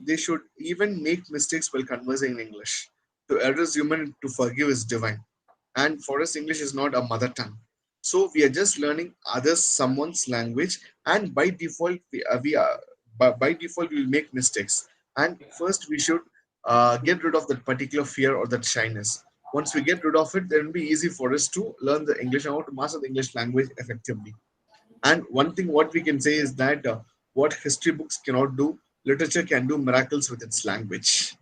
they should even make mistakes while conversing in English. To err is human, to forgive is divine, and for us English is not a mother tongue. So we are just learning others someone's language, and by default by default we will make mistakes. And first we should get rid of that particular fear or that shyness. Once we get rid of it, then it'll be easy for us to learn the English and how to master the English language effectively. And one thing what we can say is that what history books cannot do, literature can do miracles with its language.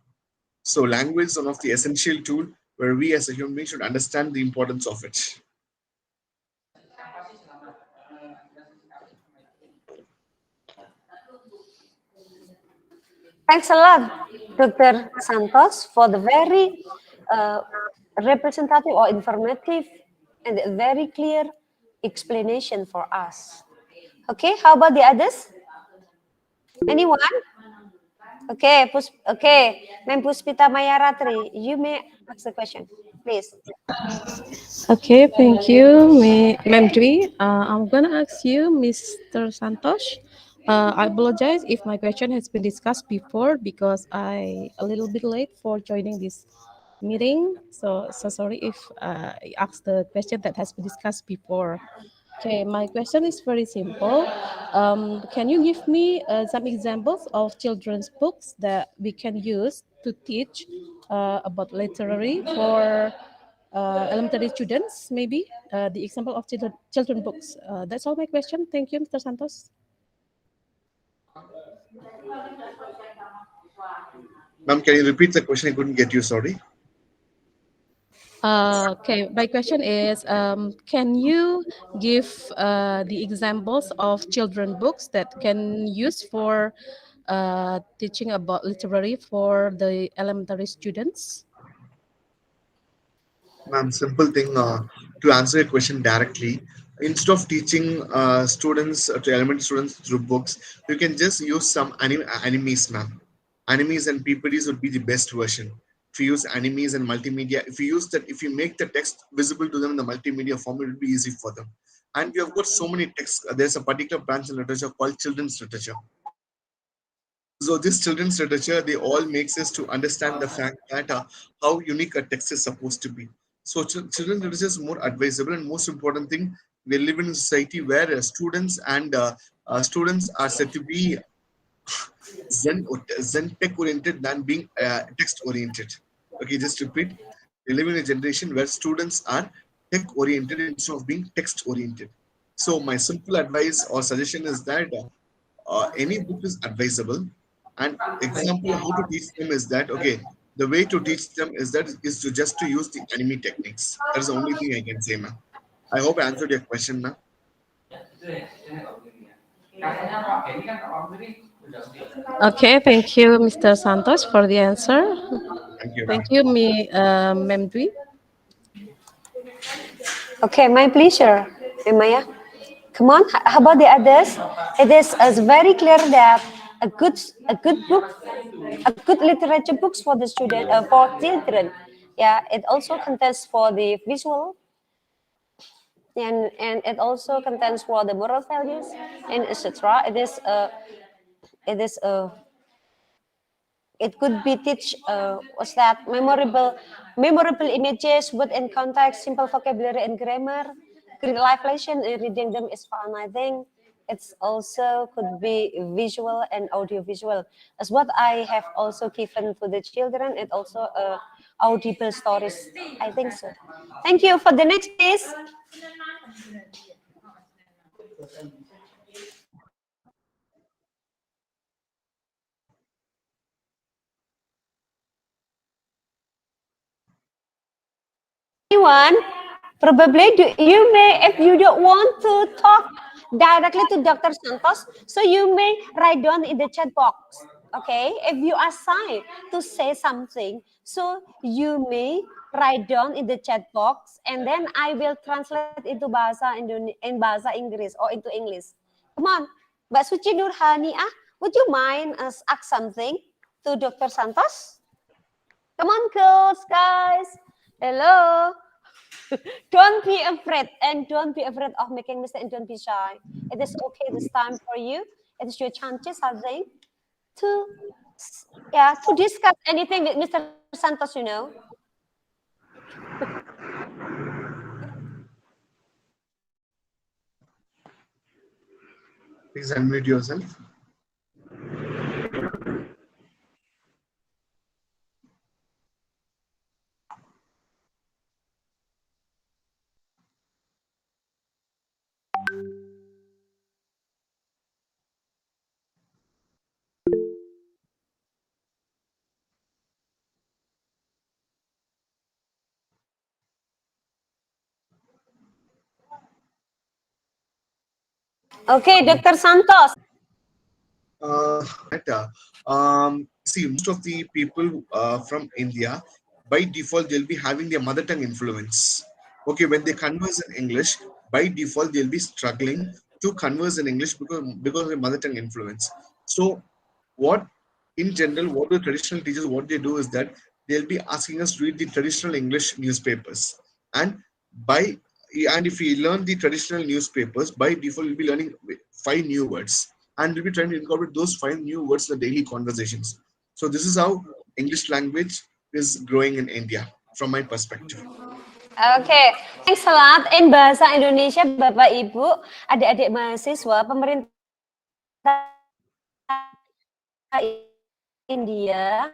So language is one of the essential tool where we as a human being should understand the importance of it. Thanks a lot, Dr. Santos, for the very uh, representative or informative and very clear explanation for us. Okay, how about the others? Anyone? Okay, Ma'am Puspita Mayaratri, you may ask the question, please. Okay, thank you, Ma'am Dwi. I'm gonna ask you, Mr. Santosh, I apologize if my question has been discussed before because I a little bit late for joining this meeting. So sorry if I asked the question that has been discussed before. Okay, my question is very simple. Can you give me some examples of children's books that we can use to teach about literary for elementary students? Maybe the example of children books. That's all my question. Thank you, Mr. Santos. Ma'am, can you repeat the question? I couldn't get you. Sorry. Okay, my question is, can you give the examples of children books that can use for teaching about literary for the elementary students? Ma'am, simple thing to answer your question directly. Instead of teaching students to elementary students through books, you can just use some animes, ma'am. Animes and PPTs would be the best version. If you use animes and multimedia, if you use that, if you make the text visible to them in the multimedia form, it will be easy for them. And we have got so many texts. There's a particular branch in literature called children's literature. So this children's literature, they all makes us to understand the fact that how unique a text is supposed to be. So children's literature is more advisable, and most important thing, we live in a society where students are said to be Zen tech oriented than being text oriented. Okay, just repeat. We live in a generation where students are tech oriented instead of being text oriented. So my simple advice or suggestion is that any book is advisable. And example how to teach them is that, okay, the way to teach them is that is to just to use the anime techniques. That is the only thing I can say, ma'am. I hope I answered your question, ma'am. Okay, thank you, Mr. Santos, for the answer. Thank you, Thank ma'am. you, Ma'am Dwi. Okay, my pleasure, Maya. Come on, how about the others? It is very clear that a good book, a good literature books for the student, for children. Yeah, it also contains for the visual, and it also contains for the moral values and etc. It is it could be teach what's that memorable images within context, simple vocabulary and grammar, great life lesson. Reading them is fun. I think it's also could be visual and audiovisual. As what I have also given to the children, it also audible stories. I think so. Thank you. For the next, please. Anyone? Probably you may, if you don't want to talk directly to Dr. Santos, so you may write down in the chat box. Okay, if you are shy to say something, so you may write down in the chat box, and then I will translate into bahasa Inggris or into English. Come on, Mbak Suci Nurhani, would you mind ask something to Dr. Santos? Come on, girls, guys. Hello. Don't be afraid, and don't be afraid of making mistakes, and don't be shy. It is okay this time for you. It is your chances, I think, to to discuss anything with Mr. Santos, Please unmute yourself. Okay, Dr. Santos. That see, most of the people from India, by default, they'll be having their mother tongue influence. Okay, when they converse in English, by default, they'll be struggling to converse in English because of the mother tongue influence. So, what in general, what the traditional teachers, what they do is that they'll be asking us to read the traditional English newspapers, and by and if we learn the traditional newspapers, by default, we'll be learning five new words. and we'll be trying to incorporate those 5 new words in the daily conversations. So this is how English language is growing in India, from my perspective. Oke, thanks a lot. In bahasa Indonesia, Bapak Ibu, adik-adik mahasiswa, pemerintah India,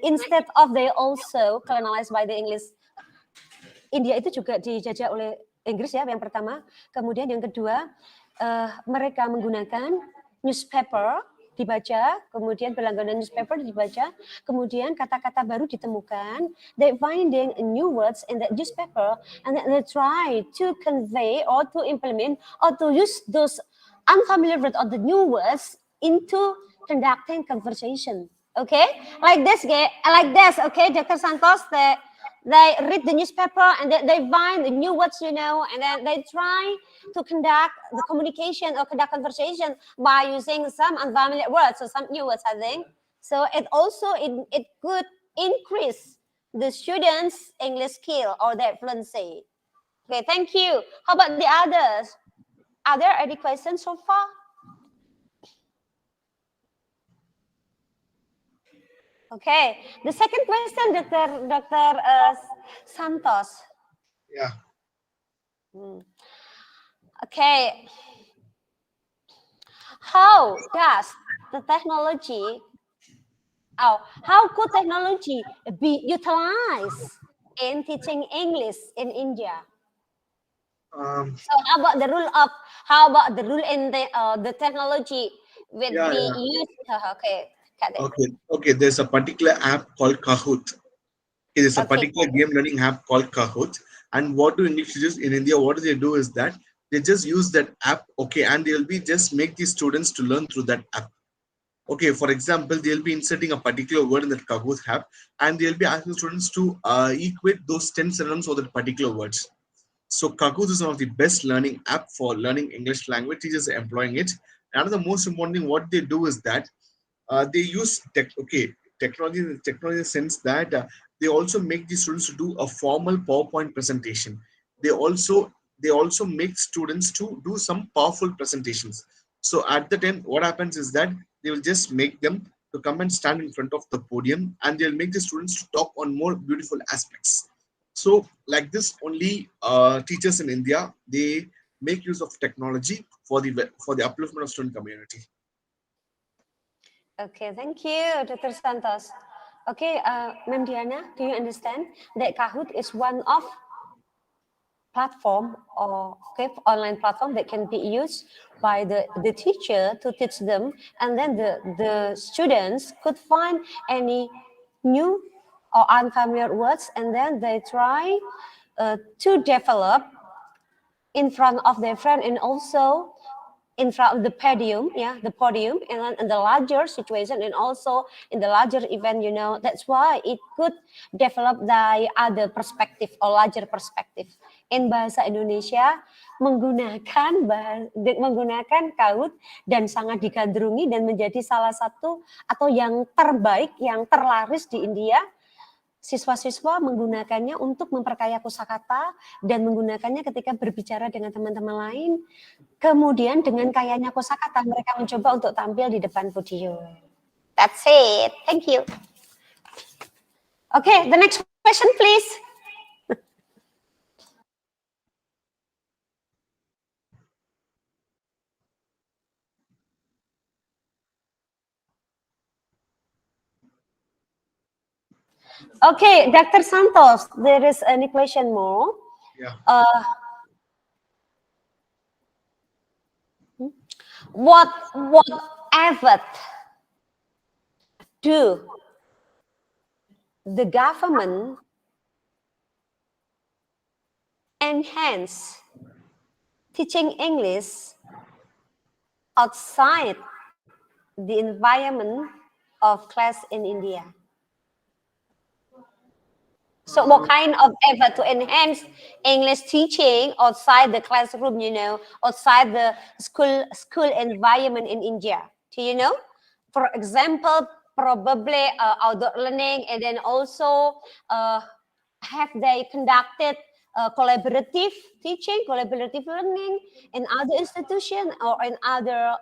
instead of they also colonized by the English, India itu juga dijajah oleh Inggris ya, yang pertama. Kemudian yang kedua, mereka menggunakan newspaper dibaca, kemudian berlangganan newspaper dibaca, kemudian kata-kata baru ditemukan, they finding new words in that newspaper, and then they try to convey or to implement or to use those unfamiliar words or the new words into conducting conversation. Okay, like this, okay, Dr. Santos, they read the newspaper and they find the new words, and then they try to conduct the communication or conduct conversation by using some unfamiliar words or some new words, I think. So it also, it could increase the students' English skill or their fluency. Okay, thank you. How about the others? Are there any questions so far? Okay, the second question, Dr. Santos. Yeah. Okay, how does the technology, how could technology be utilized in teaching English in India? So how about the rule in the technology will Yeah, be yeah. used? Okay, got it. Okay. There's a particular app called Kahoot. Okay, there's a Okay, particular game learning app called Kahoot. And what do English teachers in India, what do they do is that they just use that app, okay, and they'll be just make these students to learn through that app. Okay, for example, they'll be inserting a particular word in that Kahoot app, and they'll be asking students to equate those 10 synonyms for that particular words. So Kahoot is one of the best learning app for learning English language. Teachers are employing it. Another most important thing, what they do is that they use technology in the sense that they also make the students to do a formal PowerPoint presentation. They also make students to do some powerful presentations. So at the time, what happens is that they will just make them to come and stand in front of the podium, and they'll make the students to talk on more beautiful aspects. So like this, only teachers in India, they make use of technology for the upliftment of student community. Okay, thank you, Dr. Santos. Okay, Ma'am Diana, do you understand that Kahoot is one of platform or online platform that can be used by the teacher to teach them, and then the students could find any new or unfamiliar words, and then they try to develop in front of their friend and also in front of the podium, and then in the larger situation and also in the larger event, that's why it could develop the other perspective or larger perspective. In bahasa Indonesia menggunakan Kahoot dan sangat digandrungi dan menjadi salah satu atau yang terbaik, yang terlaris di India. Siswa-siswa menggunakannya untuk memperkaya kosakata dan menggunakannya ketika berbicara dengan teman-teman lain. Kemudian dengan kayanya kosakata mereka mencoba untuk tampil di depan podium. That's it. Thank you. Okay, the next question please. Okay, Dr. Santos, there is any question more? Yeah. What effort do the government enhance teaching English outside the environment of class in India? So what kind of effort to enhance English teaching outside the classroom, outside the school environment in India? Do you know? For example, probably outdoor learning, and then also have they conducted collaborative teaching, collaborative learning in other institution or in other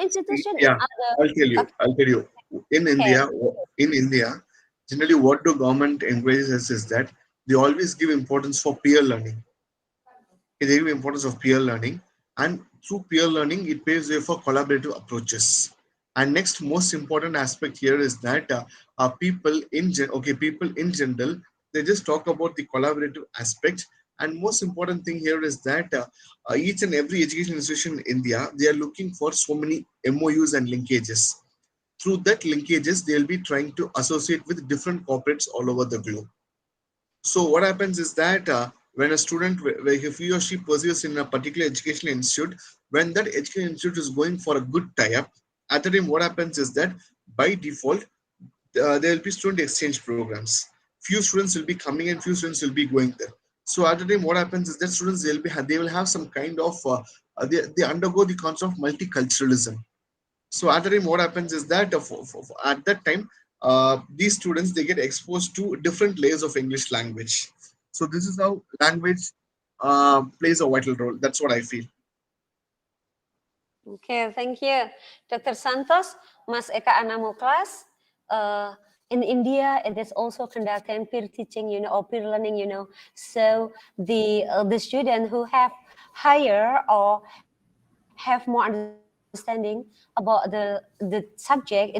institution in Yeah, other. I'll tell you. Okay. I'll tell you. In Okay. India, in India, generally, what the government encourages is that they always give importance for peer learning. They give importance of peer learning, and through peer learning, it paves way for collaborative approaches. And next, most important aspect here is that people in general, they just talk about the collaborative aspect. And most important thing here is that each and every education institution in India, they are looking for so many MOUs and linkages. Through that linkages, they'll be trying to associate with different corporates all over the globe. So what happens is that when a student, if he or she perseveres in a particular educational institute, when that education institute is going for a good tie-up, at the time what happens is that by default, there will be student exchange programs. Few students will be coming and few students will be going there. So at the time what happens is that students they will have some kind of they undergo the concept of multiculturalism. So at the time what happens is that at that time these students they get exposed to different layers of English language. So this is how language plays a vital role. That's what I feel. Okay, thank you, Dr. Santos. Mas Eka Anamuklas. In India, it is also conducting peer teaching, or peer learning, So the student who have higher or have more understanding about the subject,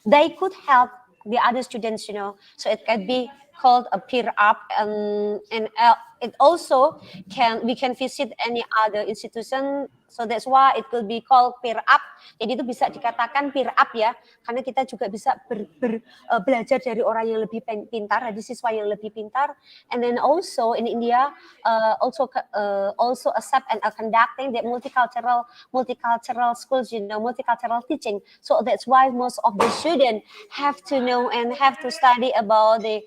they could help the other students, So it can be called a peer up, and it also we can visit any other institution. So that's why it could be called peer up. Jadi itu bisa dikatakan peer up ya, karena kita juga bisa belajar dari orang yang lebih pintar, dari siswa yang lebih pintar. And then also in India, also accept and are conducting the multicultural schools, multicultural teaching. So that's why most of the students have to know and have to study about the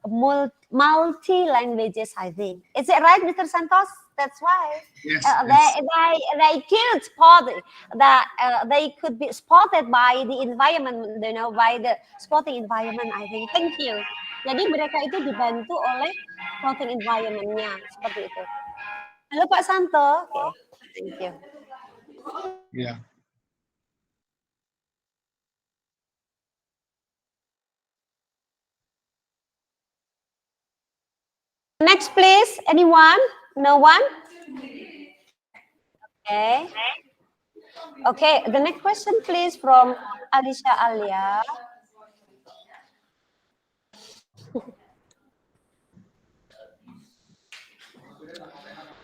multi languages. I think, is it right, Mr. Santos? That's why Yes, yes. they could spot that they could be spotted by the environment, by the spotting environment. I think. Thank you. Jadi mereka itu dibantu oleh spotting environment-nya seperti itu. Halo Pak Santo. Okay. Thank you. Yeah. Next, please. Anyone? No one? Okay. Okay. The next question, please, from Alicia Alia.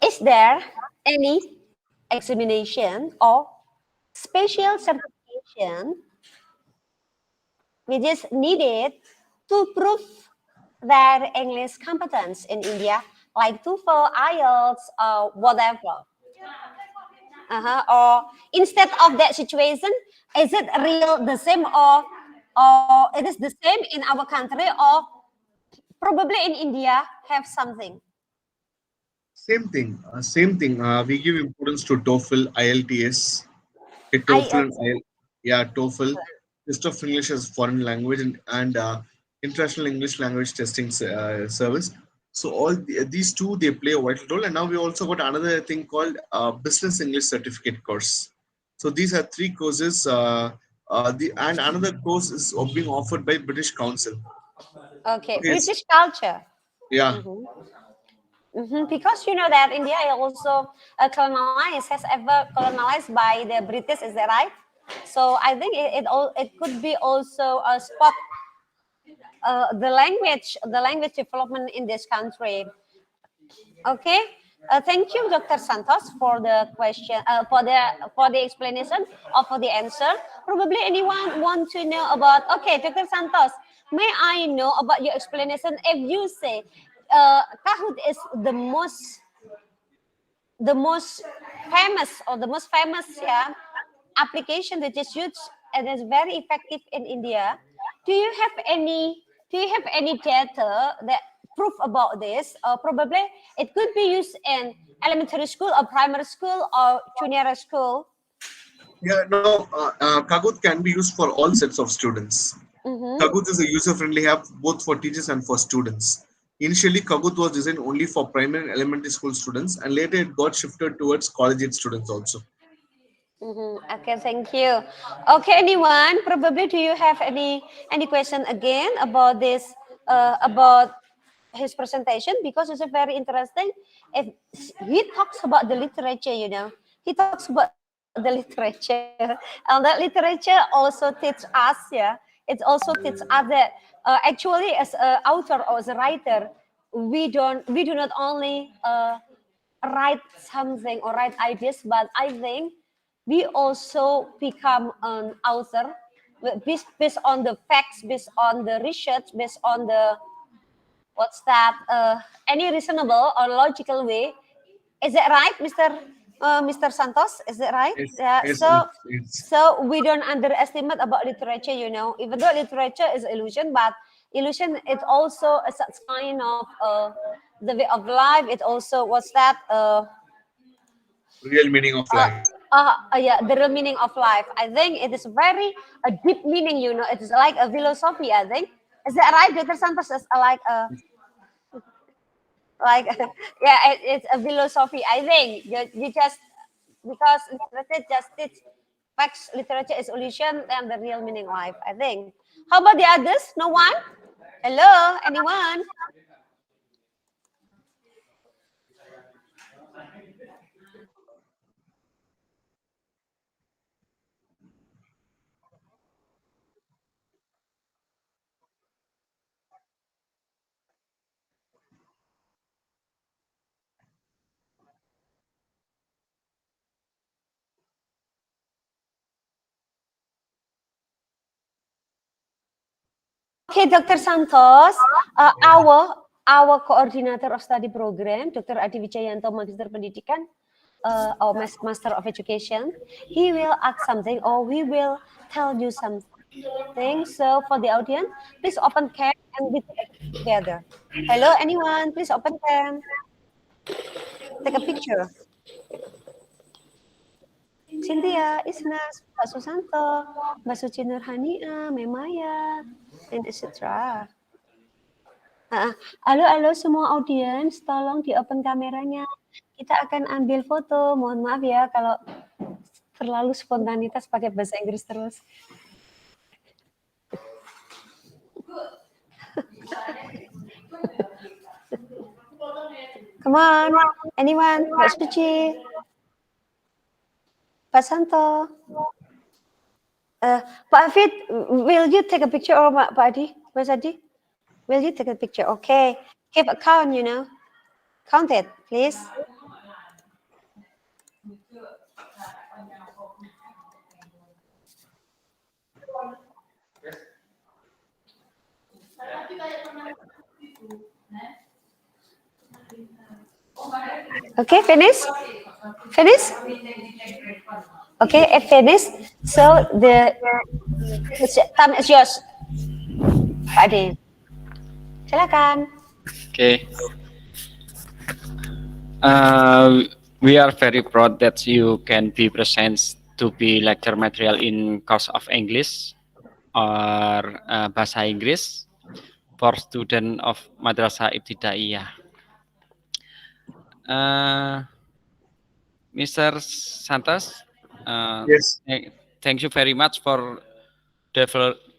Is there any examination or special certification which is needed to prove their English competence in India, like TOEFL, IELTS, or whatever? Or instead of that situation, is it real the same, or it is the same in our country, or probably in India have something? Same thing. We give importance to TOEFL, IELTS, TOEFL and IELTS. yeah, TOEFL, test of English as foreign language, and international English language testing service. So these two they play a vital role. And now we also got another thing called Business English Certificate course. So these are three courses. And another course is being offered by British Council. Okay, Yes. British culture. Yeah. Because you know that India also has ever colonized by the British, is that right? So I think it could be also a spot the language development in this country. Okay. Thank you, Dr. Santos, for the question, for the explanation or for the answer. Probably anyone want to know about? Okay, Dr. Santos, may I know about your explanation? If you say Kahoot is the most famous application that is used and is very effective in India. Do you have any data that proof about this? Probably it could be used in elementary school or primary school or junior school. Yeah, no, Kahoot can be used for all sets of students. Kahoot is a user-friendly app both for teachers and for students. Initially, Kahoot was designed only for primary and elementary school students, and later it got shifted towards college age students also. Okay, thank you. Okay, anyone? Probably, do you have any question again about this? About his presentation, because it's a very interesting. If he talks about the literature, he talks about the literature, and that literature also teach us. Yeah, it also teach us that actually, as an author or as a writer, we do not only write something or write ideas, but I think we also become an author based on the facts, based on the research, based on the what's that any reasonable or logical way. Is that right, Mr. Santos? Is that right? Yes, Yeah. yes, it's So we don't underestimate about literature. Even though literature is illusion, but illusion is also a such kind of the way of life. It also what's that real meaning of life. yeah, the real meaning of life. I think it is very a deep meaning. It is like a philosophy. I think. Is that right, Dr. Santos? Is like yeah, it's a philosophy. I think you just because literature just teach facts. Literature is illusion and the real meaning life. I think. How about the others? No one? Hello, anyone? Okay, Dr. Santos, our coordinator of study program, Dr. Adi Wijayanto, Magister Pendidikan, or Master of Education, he will ask something or we will tell you something. So for the audience, please open cam and we take together. Hello, anyone? Please open cam. Take a picture. Cynthia, Isnas, Pak Susanto, Mbak Suci Nurhania, Memaya, and etc. Halo, halo semua audiens, tolong di open kameranya. Kita akan ambil foto. Mohon maaf ya kalau terlalu spontanitas pakai bahasa Inggris terus. Come on, anyone? Mbak Suci, Pak Santo. Pak Afid, will you take a picture or Pak Adi? Mas Adi? Will you take a picture? Okay. Keep a count, Count it, please. Okay, finish? Finish? Okay, finish. So the time is yours, Pak Adi. Silakan. Okay. We are very proud that you can be present to be lecture material in course of English or Bahasa Inggris for student of Madrasah Ibtidaiyah. Mr. Santos, Yes, thank you very much for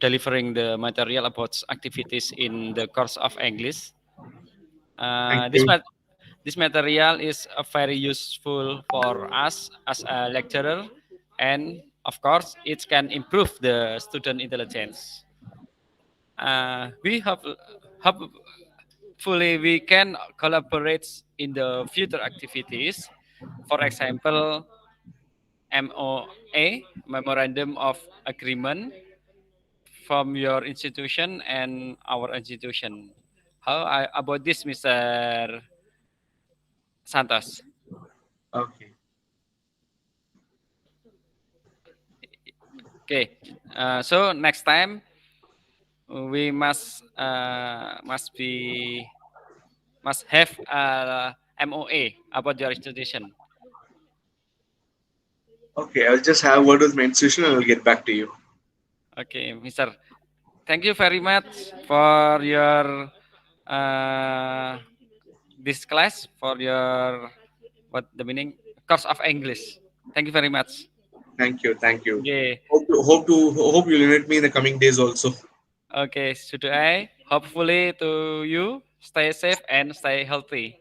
delivering the material about activities in the course of English. thank This you. this material is very useful for us as a lecturer, and of course, it can improve the student intelligence. We hopefully we can collaborate in the future activities. For example, MOA, Memorandum of Agreement, from your institution and our institution. About this, Mr. Santos? Okay. Okay, so next time we must have a MOA about your institution. Okay, I'll just have a word with my institution and I'll get back to you. Okay, Mister. Thank you very much for your this class for your what the meaning course of English. Thank you very much. Thank you, thank you. Okay, Hope you'll invite me in the coming days also. okay. Should I hopefully to you stay safe and stay healthy.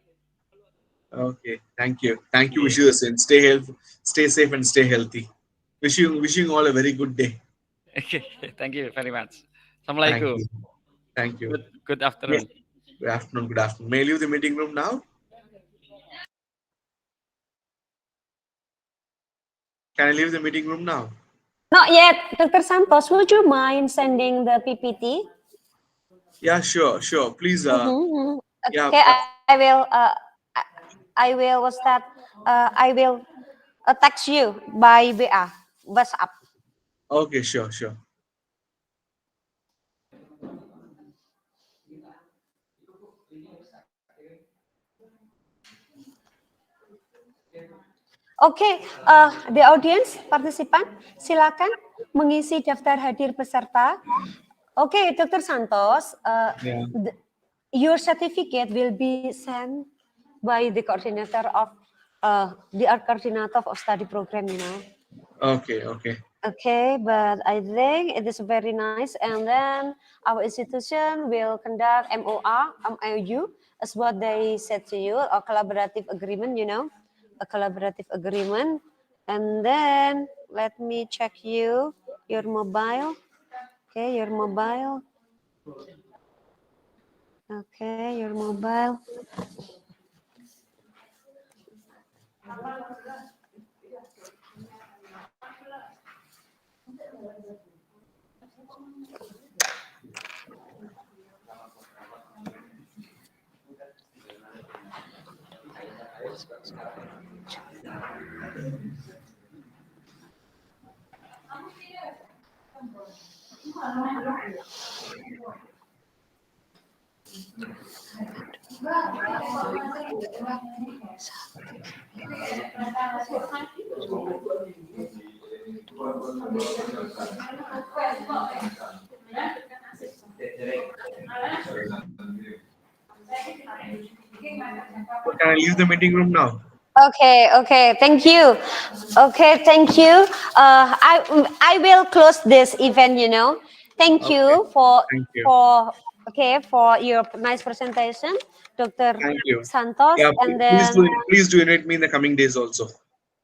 Okay, thank you. Yeah. Wish you the same. Stay safe, and stay healthy. Wishing you all a very good day. Okay. Thank you very much. Thank Assalamualaikum. you, thank you. Good May- afternoon. Good afternoon. Good afternoon. May I leave the meeting room now? Can I leave the meeting room now? Not yet, Dr. Santos. Would you mind sending the PPT? Yeah, sure. Please, Mm-hmm. yeah, Okay, I will. I will. What's that? I will text you by WA, WhatsApp. okay, sure. Oke, the audience partisipan, silakan mengisi daftar hadir peserta. Oke, Dr. Santos, Yeah. your certificate will be sent by the coordinator of the coordinator of study program. Okay. Okay, but I think it is very nice. And then our institution will conduct MOU, as what they said to you, a collaborative agreement, a collaborative agreement. And then let me check your mobile. Okay, your mobile. Okay, your mobile. So can I leave the meeting room now? Okay, thank you. Okay, thank you. I will close this event. Thank Okay. you for Thank you. for for your nice presentation, Dr. Thank you. Santos, Yeah, and then please do invite me in the coming days also.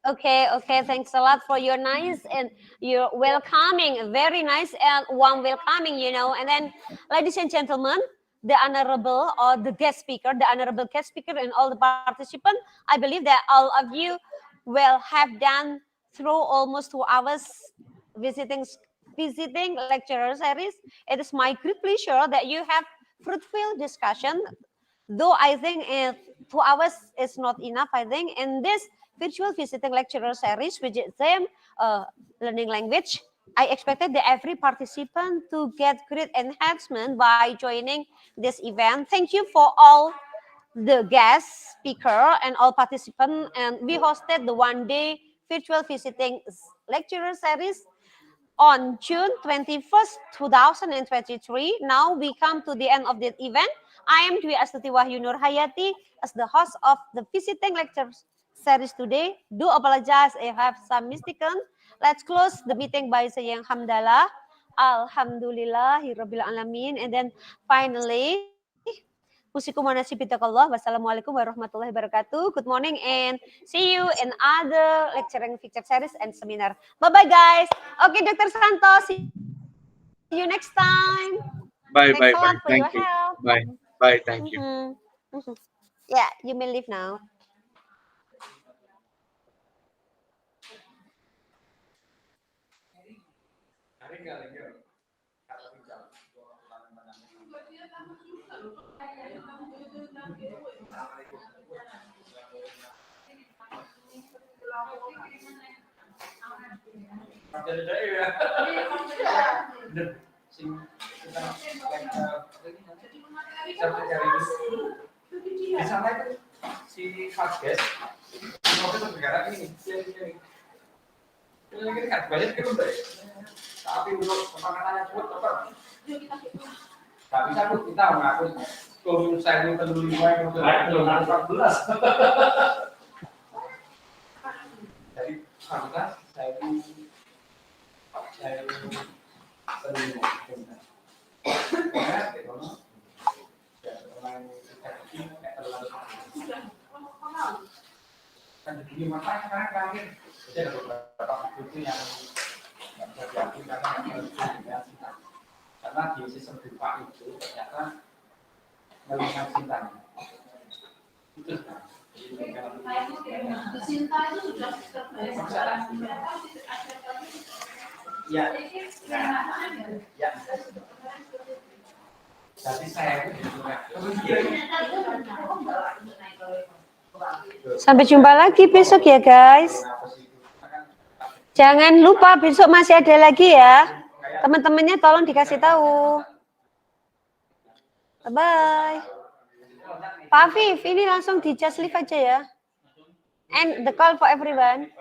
okay. Thanks a lot for your nice and your welcoming, very nice and warm welcoming. And then, ladies and gentlemen, the honorable or the guest speaker, the honorable guest speaker, and all the participants. I believe that all of you will have done through almost 2 hours visiting visiting lecturer series. It is my great pleasure that you have fruitful discussion. Though I think 2 hours is not enough, I think in this virtual visiting lecturer series, which is same learning language, I expected that every participant to get great enhancement by joining this event. Thank you for all the guest speaker and all participants. And we hosted the one-day virtual visiting lecturer series on June 21st, 2023. Now we come to the end of the event. I am Dwi Astuti Wahyu Nur Hayati as the host of the visiting lecture series today. Do apologize if I have some mistaken. Let's close the meeting by saying Hamdalah. Alhamdulillahirabbil alamin. And then finally, Musikum manasib bitakallah. Wassalamualaikum warahmatullahi wabarakatuh. Good morning and see you in other lecturing feature series and seminar. Bye-bye, guys. Okay, Dr. Santos, see you next time. Thanks a lot for your help. Bye. Thank you. Bye. Thank you. Mhm. Mhm. Yeah, you may leave now. Di sana itu si Satgas, profesor negara ini, ini kan banyak kan udah, tapi untuk penanganannya kuat apa? Tapi bisa kita mengakui Kalau saya itu dulu 5 belum 14. Jadi angka saya itu sering kan begini makanya terakhir ada beberapa buku yang nggak bisa diakui karena di sistem BPA itu ternyata melihat cintanya itu cinta itu sudah ya ya jadi saya itu Sampai jumpa lagi besok ya guys. Jangan lupa besok masih ada lagi ya. Teman-temannya tolong dikasih tahu. Bye-bye. Pak Afif, ini langsung di just leave aja ya. And the call for everyone.